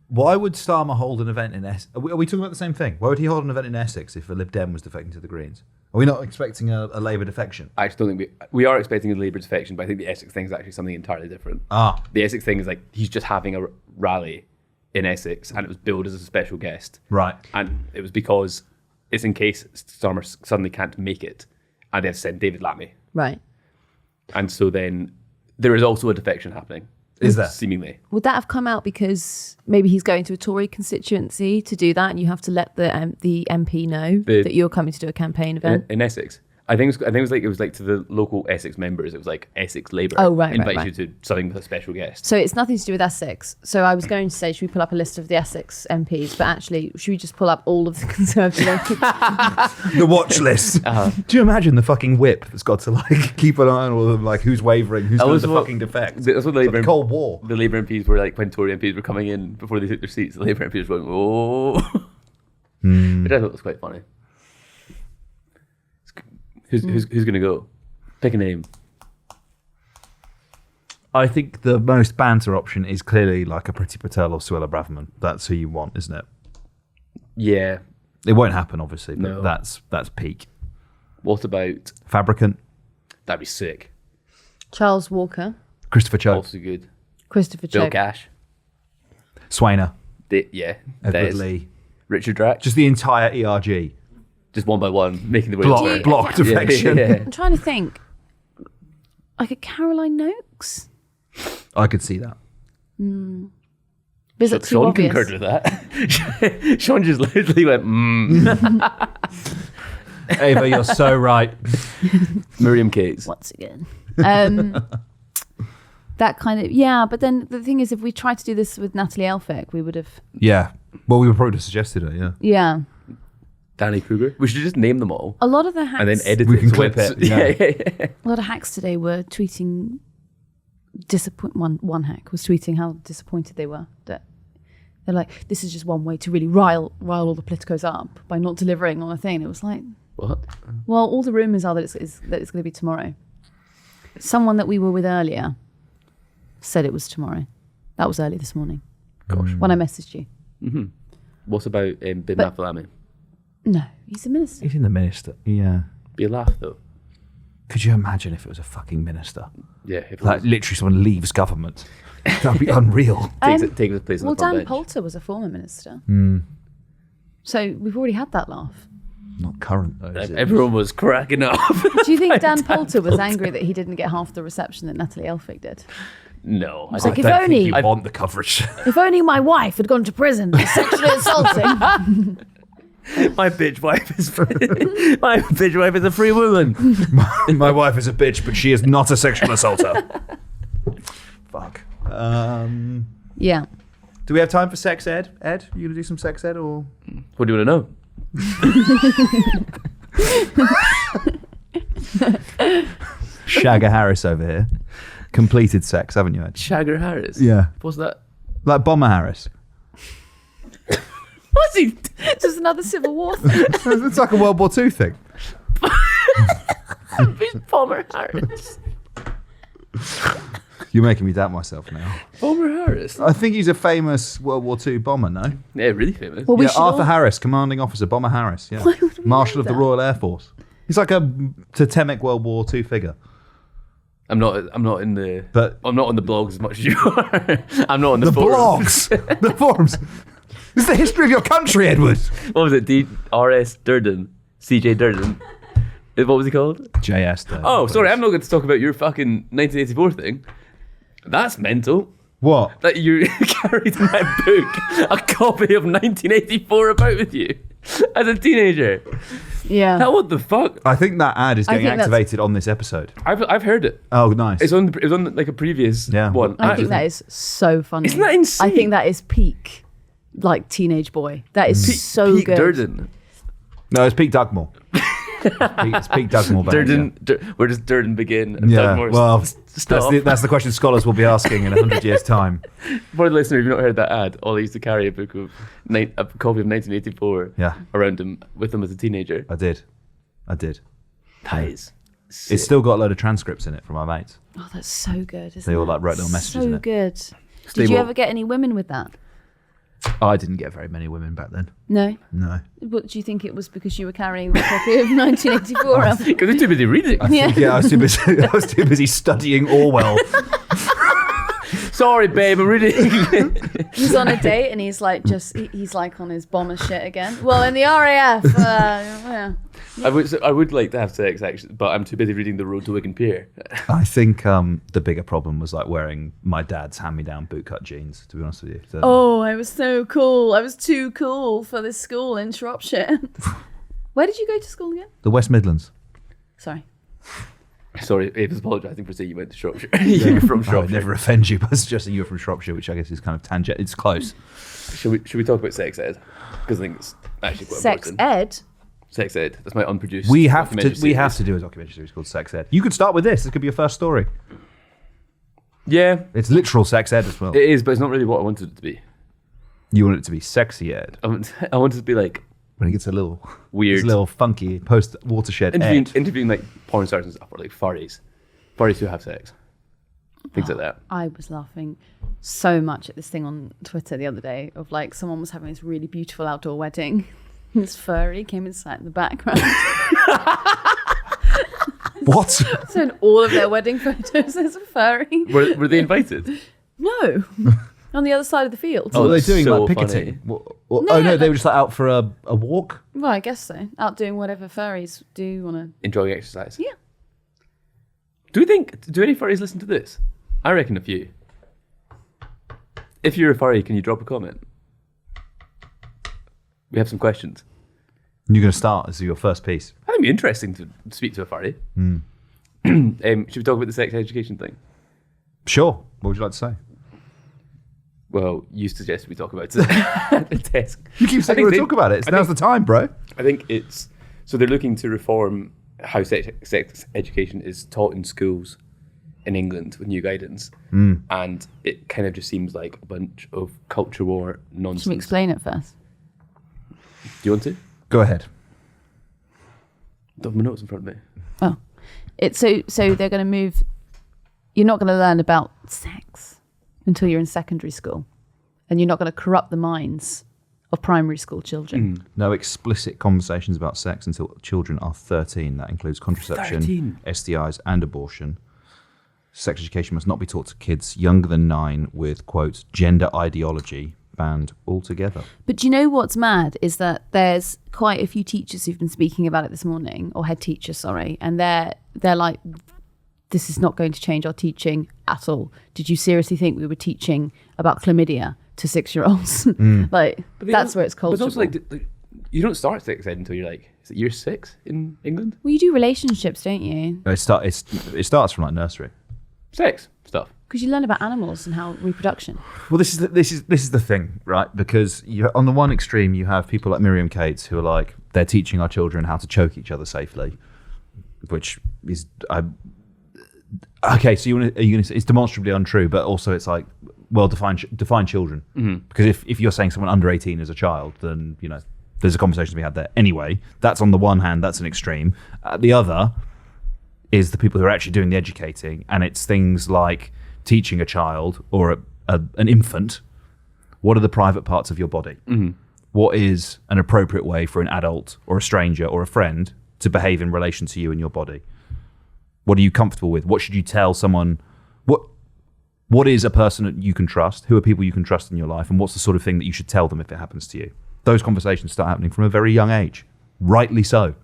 Why would Starmer hold an event in Essex? Are we talking about the same thing? Why would he hold an event in Essex if a Lib Dem was defecting to the Greens? Are we not expecting a Labour defection? I actually don't think we are expecting a Labour defection, but I think the Essex thing is actually something entirely different. The Essex thing is he's just having a rally in Essex, and it was billed as a special guest. Right. And it was because it's in case Starmer suddenly can't make it, and they have to send David Lammy. Right. And so then there is also a defection happening. Is there? Seemingly. Would that have come out because maybe he's going to a Tory constituency to do that, and you have to let the MP know that you're coming to do a campaign event? In Essex? I think it was like to the local Essex members. It was like Essex Labour. Oh, right, invites right. you to something with a special guest. So it's nothing to do with Essex. So I was going to say, should we pull up a list of the Essex MPs? But actually, should we just pull up all of the Conservative MPs? The watch list. Do you imagine the fucking whip that's got to like keep an eye on all of them, like who's wavering, who's going to fucking defect? That's what the Labour Cold War. The Labour MPs were like when Tory MPs were coming in before they took their seats. The Labour MPs were going, oh, which I thought was quite funny. Who's going to go? Pick a name. I think the most banter option is clearly like a Priti Patel or Suella Braverman. That's who you want, isn't it? Yeah. It won't happen, obviously, but No. that's peak. What about... Fabricant, That'd be sick. Charles Walker, Christopher Cho, Also good. Christopher Bill Chope. Cash. Swainer, Yeah. Edward Des. Lee. Richard Drax. Just the entire ERG. Just one by one, making the way. Block defection. Yeah. I'm trying to think. Like a Caroline Noakes? I could see that. Is it too Sean obvious? concurred with that. Sean just literally went, Ava, you're so right. Miriam Cates. Once again. That kind of, yeah, but then the thing is, if we tried to do this with Natalie Elphicke, we would have, Yeah. Well, we would probably have suggested it, yeah. yeah. Danny Kruger. We should just name them all. A lot of the hacks, And then edit We it. can so clip it's- it, yeah. yeah. a lot of hacks today were tweeting, one hack was tweeting how disappointed they were. That they're like, this is just one way to really rile all the politicos up by not delivering on a thing. It was like, What? well, all the rumours are that it's going to be tomorrow. Someone that we were with earlier said it was tomorrow. That was early this morning. Gosh. When I messaged you. What about Bin But- Mafalami? No, he's a minister. He's in the minister. Yeah. Be a laugh, though. Could you imagine if it was a fucking minister? Yeah. If it Like, was, literally someone leaves government. That'd be unreal. takes his place on Well, the front Dan bench. Poulter was a former minister. So we've already had that laugh. Not current, though, is it? Everyone was cracking up. Do you think Dan Poulter was angry that he didn't get half the reception that Natalie Elphicke did? No. I It's like, I if don't only, think you want the coverage. if only my wife had gone to prison for sexually assaulting. My bitch wife is my bitch wife is a free woman. My wife is a bitch, but she is not a sexual assaulter. Fuck. Yeah. Do we have time for sex ed? Ed, you gonna do some sex ed or? What do you want to know? Shagger Harris over here. Completed sex, haven't you, Ed? Shagger Harris. Yeah. What's that? Like Bomber Harris. What's he? Just another Civil War thing. It's like a World War II thing. He's Palmer Harris. You're making me doubt myself now. Palmer Harris. I think he's a famous World War II bomber, no? Yeah, really famous. Well, we Yeah, should Arthur all- Harris, commanding officer, Bomber Harris. Yeah, Why would we Marshal know of the that? Royal Air Force. He's like a totemic World War II figure. I'm not in the. But- I'm not on the blogs as much as you are. I'm not on the, The forums. blogs, the forums. This is the history of your country, Edward. What was it? R.S. Durden, C.J. Durden. What was he called? JS. Though. Oh, sorry, I'm not going to talk about your fucking 1984 thing. That's mental. What? That you carried in my book a copy of 1984 about with you as a teenager. Yeah. Now, what the fuck? I think that ad is I getting think that's- activated on this episode. I've heard it. Oh, nice. It was on like a previous Yeah. one. I think that is so funny. Isn't that insane? I think that is peak, like, teenage boy. That is so Peak good. Durden. No, it's Pete Dugmore. It's Pete Dugmore. Band, Durden. Where does Durden begin? And Yeah, Dugmore well, stop. that's the question scholars will be asking in 100 years' time. For the listener, if you've not heard that ad, Ollie used to carry a book of a copy of 1984 Yeah. around him with him as a teenager. I did. That is It's still got a load of transcripts in it from our mates. Oh, that's so good. Isn't They all it? like wrote little messages So in it. good. Stay Did you woke. ever get any women with that? I didn't get very many women back then. No. No. What do you think it was because you were carrying the copy of 1984? Because they're too busy reading. Yeah, I was too busy studying Orwell. Sorry, babe, I'm reading. He's on a date and he's like he's like on his bomber shit again. Well, in the RAF, yeah. I would like to have sex, actually, but I'm too busy reading The Road to Wigan Pier. I think the bigger problem was like wearing my dad's hand-me-down bootcut jeans, to be honest with you. So, Oh, I was so cool. I was too cool for this school in Shropshire. Where did you go to school again? the West Midlands. Sorry. Sorry, Ava's apologising for saying you went to Shropshire. You're from I Shropshire. would never offend you by suggesting you're from Shropshire, which I guess is kind of tangent. It's close. Should we talk about sex ed? Because I think it's actually quite Sex important. ed? Sex ed. That's my unproduced. We have documentary to do a documentary series called Sex Ed. You could start with this. This could be your first story. Yeah, It's literal sex ed as well. it is, but it's not really what I wanted it to be. You want it to be sexy ed. I wanted it to be like When it gets a little weird, it's a little funky post watershed interviewing like porn stars and stuff, or like furries who have sex, things like that. I was laughing so much at this thing on Twitter the other day of like someone was having this really beautiful outdoor wedding. This furry came and sat in the background. What? So in all of their wedding photos, there's a furry. Were they invited? No. On the other side of the field. What were they that's doing? so Like picketing? funny. Oh no, they were just like out for a walk. Well, I guess so. Out doing whatever furries do on a... Enjoying exercise. Yeah. Do any furries listen to this? I reckon a few. If you're a furry, can you drop a comment? We have some questions. You're going to start as your first piece. I think it'd be interesting to speak to a furry. Should we talk about the sex education thing? Sure. What would you like to say? Well, you suggested we talk about it at the desk. You keep saying you want to talk about it. Now's the time, bro. I think it's... So they're looking to reform how sex education is taught in schools in England with new guidance. And it kind of just seems like a bunch of culture war nonsense. Should we explain it first? Do you want to? Go ahead. Don't have my notes in front of me. Oh. It's so they're going to move... You're not going to learn about sex until you're in secondary school. And you're not going to corrupt the minds of primary school children. No explicit conversations about sex until children are 13. That includes contraception, 13. STIs, and abortion. Sex education must not be taught to kids younger than 9 with, quote, gender ideology banned altogether. But do you know what's mad is that there's quite a few teachers who've been speaking about it this morning, or head teachers, sorry, and they're like, this is not going to change our teaching at all. Did you seriously think we were teaching about chlamydia to 6-year-olds? Like, that's where it's cultural. But it's also like you don't start sex ed until you're like, is it year 6 in England? Well, you do relationships, don't you? It starts from like nursery. Sex stuff. Because you learn about animals and how reproduction. Well, this is the thing, right? Because on the one extreme, you have people like Miriam Cates who are like, they're teaching our children how to choke each other safely, which is okay. So you're gonna say it's demonstrably untrue, but also it's like, well, define children. Because if you're saying someone under 18 is a child, then there's a conversation to be had there. Anyway, that's on the one hand, that's an extreme. The other is the people who are actually doing the educating, and it's things like teaching a child or an infant what are the private parts of your body. What is an appropriate way for an adult or a stranger or a friend to behave in relation to you and your body? What are you comfortable with? What should you tell someone? What is a person that you can trust? Who are people you can trust in your life? And what's the sort of thing that you should tell them if it happens to you? Those conversations start happening from a very young age. Rightly so.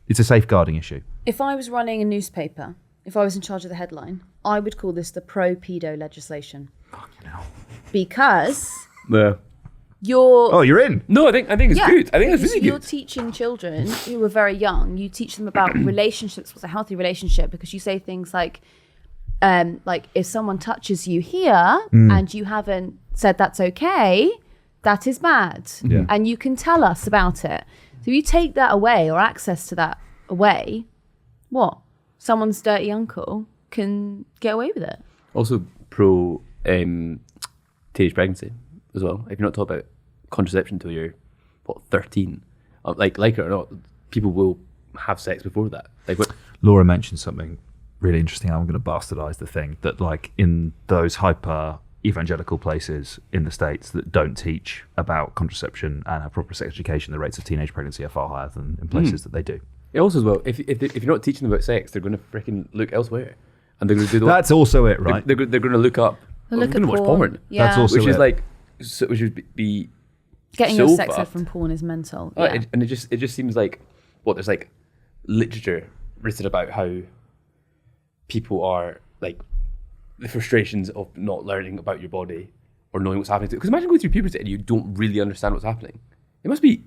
It's a safeguarding issue. If I was running a newspaper, if I was in charge of the headline, I would call this the pro-pedo legislation. Fucking hell. Because Yeah. You're in. No, I think it's good. I think it's really You're good. teaching children who are very young. You teach them about relationships, what's a healthy relationship, because you say things like if someone touches you here and you haven't said that's okay, that is bad. Yeah. And you can tell us about it. So you take that away, or access to that away, what? Someone's dirty uncle can get away with it. Also pro teenage pregnancy as well. If you're not taught about contraception until you're 13, like it or not, people will have sex before that. Laura mentioned something really interesting. I'm going to bastardize the thing that, like, in those hyper evangelical places in the States that don't teach about contraception and have proper sex education, the rates of teenage pregnancy are far higher than in places that they do. It also as well, if you're not teaching them about sex, they're going to freaking look elsewhere, and they're going to do That's also it, right? They're going to look up. They'll look they're at going to watch porn. Yeah. That's also which is it. like, which would be Getting so your sex ed fucked. from porn is mental. Oh, Yeah. and it just seems like there's like literature written about how people are like the frustrations of not learning about your body or knowing what's happening to you. Because imagine going through puberty and you don't really understand what's happening. It must be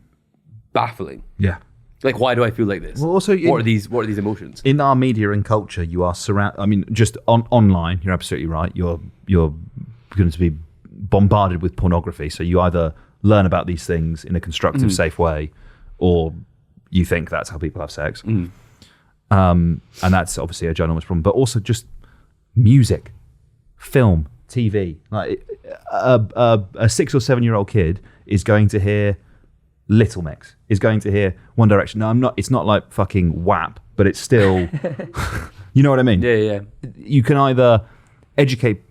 baffling. Yeah. Like, why do I feel like this? Well, also, what are these emotions? In our media and culture, you are surrounded. I mean, just online, you're absolutely right. You're going to be bombarded with pornography. So you either learn about these things in a constructive, safe way, or you think that's how people have sex. And that's obviously a ginormous problem. But also just music, film, TV. Like a 6 or 7 year old kid is going to hear Little Mix, is going to hear One Direction. No, it's not like fucking WAP, but it's still, you know what I mean? Yeah. You can either educate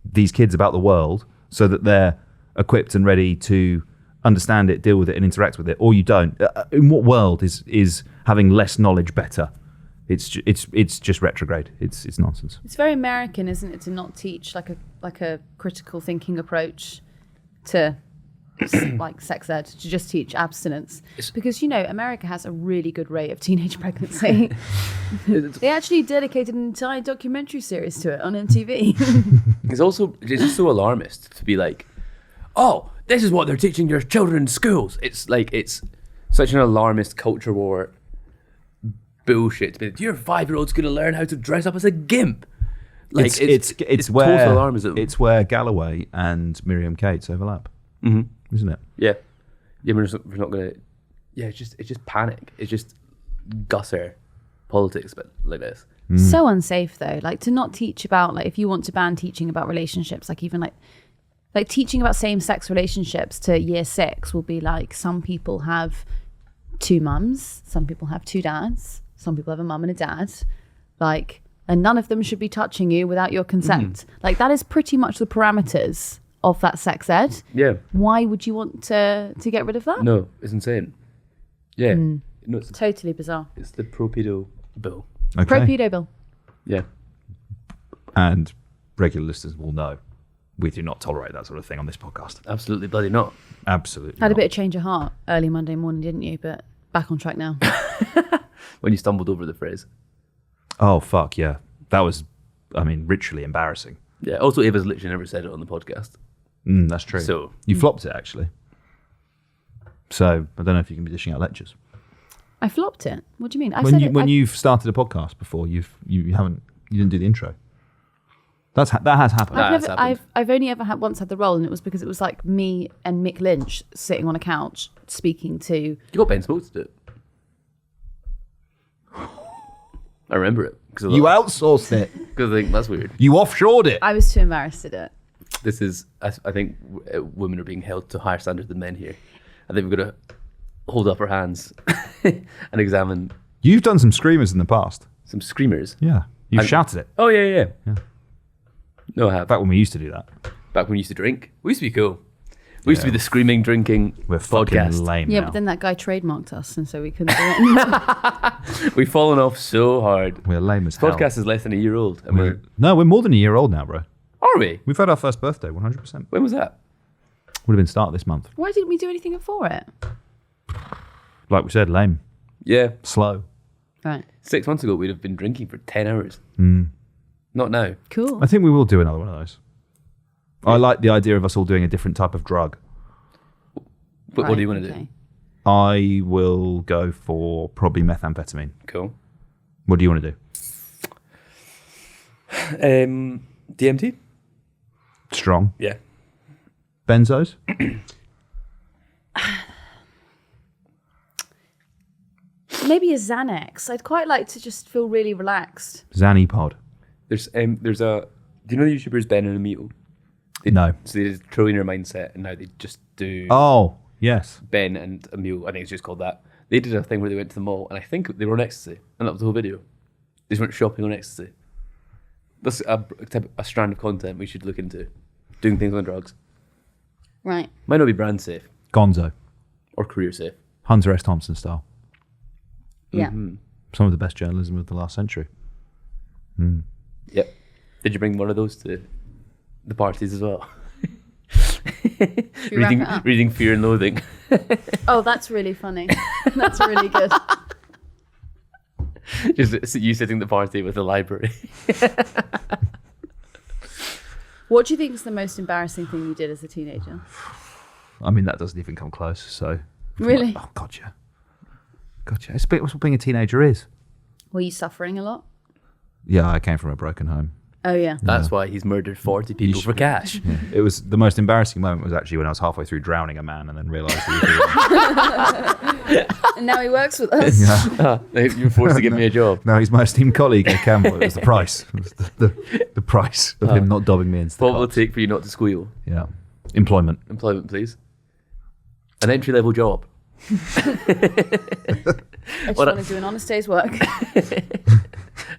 these kids about the world so that they're equipped and ready to understand it, deal with it, and interact with it, or you don't. In what world is having less knowledge better? It's just retrograde. It's nonsense. It's very American, isn't it, to not teach like a critical thinking approach to like sex ed, to just teach abstinence, because America has a really good rate of teenage pregnancy. They actually dedicated an entire documentary series to it on MTV. It's just so alarmist to be like, oh, this is what they're teaching your children in schools. It's like, it's such an alarmist culture war bullshit to be like, your 5-year-old's going to learn how to dress up as a gimp. Like, it's where total alarmism. It's where Galloway and Miriam Cates overlap, isn't it? Yeah, we're not going to. Yeah, it's just panic. It's just gusser politics, but like this. So unsafe though. Like, to not teach about, like, if you want to ban teaching about relationships, like even like teaching about same-sex relationships to year 6 will be like, some people have 2 mums, some people have 2 dads, some people have a mum and a dad, like, and none of them should be touching you without your consent. Like, that is pretty much the parameters of that sex ed. Yeah. Why would you want to get rid of that? No, it's insane. Yeah. No, it's Totally bizarre. It's the pro-pedo bill. Okay. Pro-pedo bill. Yeah. And regular listeners will know we do not tolerate that sort of thing on this podcast. Absolutely bloody not. Absolutely Had not. a bit of change of heart early Monday morning, didn't you? But back on track now. When you stumbled over the phrase. Oh, fuck, yeah. That was, ritually embarrassing. Yeah. Also, Ava's literally never said it on the podcast. That's true. So you flopped it, actually. So I don't know if you can be dishing out lectures. I flopped it. What do you mean? When you've started a podcast before, you didn't do the intro. That has happened. I've only ever once had the role, and it was because it was like me and Mick Lynch sitting on a couch speaking to. You got Ben Smokes to do it. I remember it. You outsourced it. Because I think that's weird. You offshored it. I was too embarrassed to do it. This is, I think women are being held to higher standards than men here. I think we've got to hold up our hands and examine. You've done some screamers in the past. Some screamers? Yeah. You've shouted it. Oh, yeah. No, I have. Back when we used to do that. Back when we used to drink. We used to be cool. We used to be the screaming, drinking We're podcast. fucking lame Yeah, now. but then that guy trademarked us, and so we couldn't do it. We've fallen off so hard. We're lame as hell. Podcast is less than a year old. And we're more than a year old now, bro. Are we? We've had our first birthday, 100%. When was that? Would have been start of this month. Why didn't we do anything for it? Like we said, lame. Yeah. Slow. Right. 6 months ago, we'd have been drinking for 10 hours. Not now. Cool. I think we will do another one of those. I like the idea of us all doing a different type of drug. But what do you want to do? I will go for probably methamphetamine. Cool. What do you want to do? DMT? Strong. Yeah. Benzos? Maybe a Xanax. I'd quite like to just feel really relaxed. Xanipod. There's a. Do you know the YouTubers Ben and Emil? No. So they did Trillionaire Mindset, and now they just do. Oh, yes. Ben and Emil. I think it's just called that. They did a thing where they went to the mall, and I think they were on ecstasy, and that was the whole video. They just went shopping on ecstasy. That's a strand of content we should look into. Doing things on drugs. Right. Might not be brand safe. Gonzo. Or career safe. Hunter S. Thompson style. Yeah. Some of the best journalism of the last century. Yep. Did you bring one of those to the parties as well? reading Fear and Loathing. Oh, that's really funny. That's really good. Just you sitting at the party with the library. What do you think is the most embarrassing thing you did as a teenager? I mean, that doesn't even come close, so... Really? Oh, God, yeah. Gotcha. It's what being a teenager is. Were you suffering a lot? Yeah, I came from a broken home. Oh, yeah. That's why he's murdered 40 people for cash. Yeah. It was the most embarrassing moment was actually when I was halfway through drowning a man and then realised he was And now he works with us. You were forced to give me a job. No, he's my esteemed colleague at Campbell. It was the price. It was the price of him not dobbing me into the What will it cops. take for you not to squeal? Yeah. Employment, please. An entry-level job. I just want to do an honest day's work.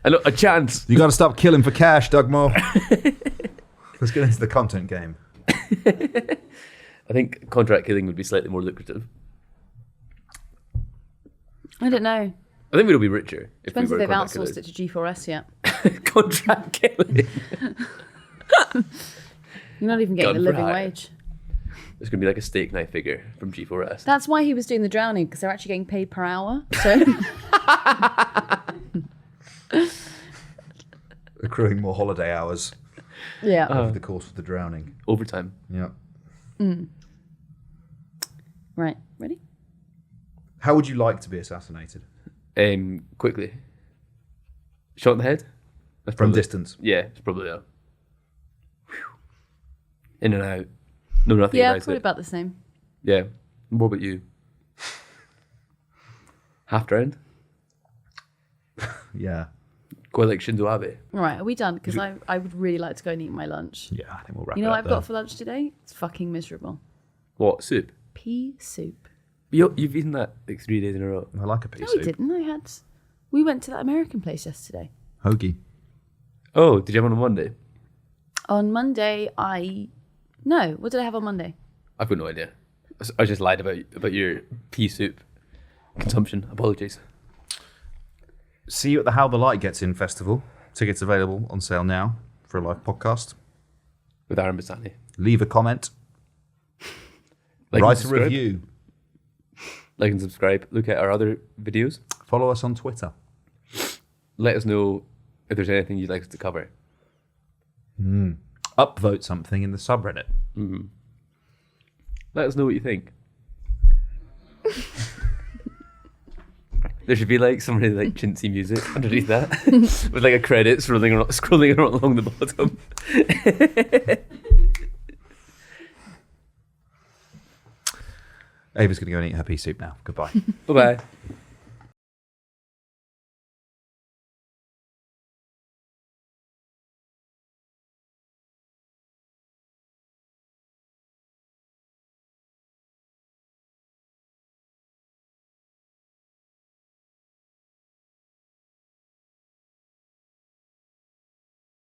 A chance. You got to stop killing for cash, Dugmore. Let's get into the content game. I think contract killing would be slightly more lucrative. I don't know. I think we'd all be richer if Depends we if were they've contract outsourced it to G4S yet. killers. Contract killing. You're not even getting Gun a for living hire. wage. There's going to be like a steak knife figure from G4S. That's why he was doing the drowning, because they're actually getting paid per hour. So Accruing more holiday hours yeah. over the course of the drowning. Overtime. Yeah. Right. Ready? How would you like to be assassinated? Quickly. Shot in the head? That's From probably- distance? Yeah, it's probably that. In and out. No, nothing Yeah, about probably it. about the same. Yeah. What about you? Half drowned? Yeah. Quite like Shinzo Abe. Right, are we done? Because I would really like to go and eat my lunch. Yeah, I think we'll wrap You know it what up I've got for lunch today? It's fucking miserable. What? Soup? Pea soup. You've eaten that like 3 days in a row. I like a pea No, soup. we didn't. We went to that American place yesterday. Hoagie. Oh, did you have one on Monday? On Monday, No, what did I have on Monday? I've got no idea. I just lied about your pea soup consumption. Apologies. See you at the How the Light Gets In festival. Tickets available on sale now for a live podcast. With Aaron Bassani. Leave a comment. Like and Write a subscribe. review. Like and subscribe. Look at our other videos. Follow us on Twitter. Let us know if there's anything you'd like us to cover. Upvote something in the subreddit. Let us know what you think. There should be like some really like chintzy music underneath that with like a credit scrolling along the bottom. Ava's going to go and eat her pea soup now. Goodbye. Bye bye.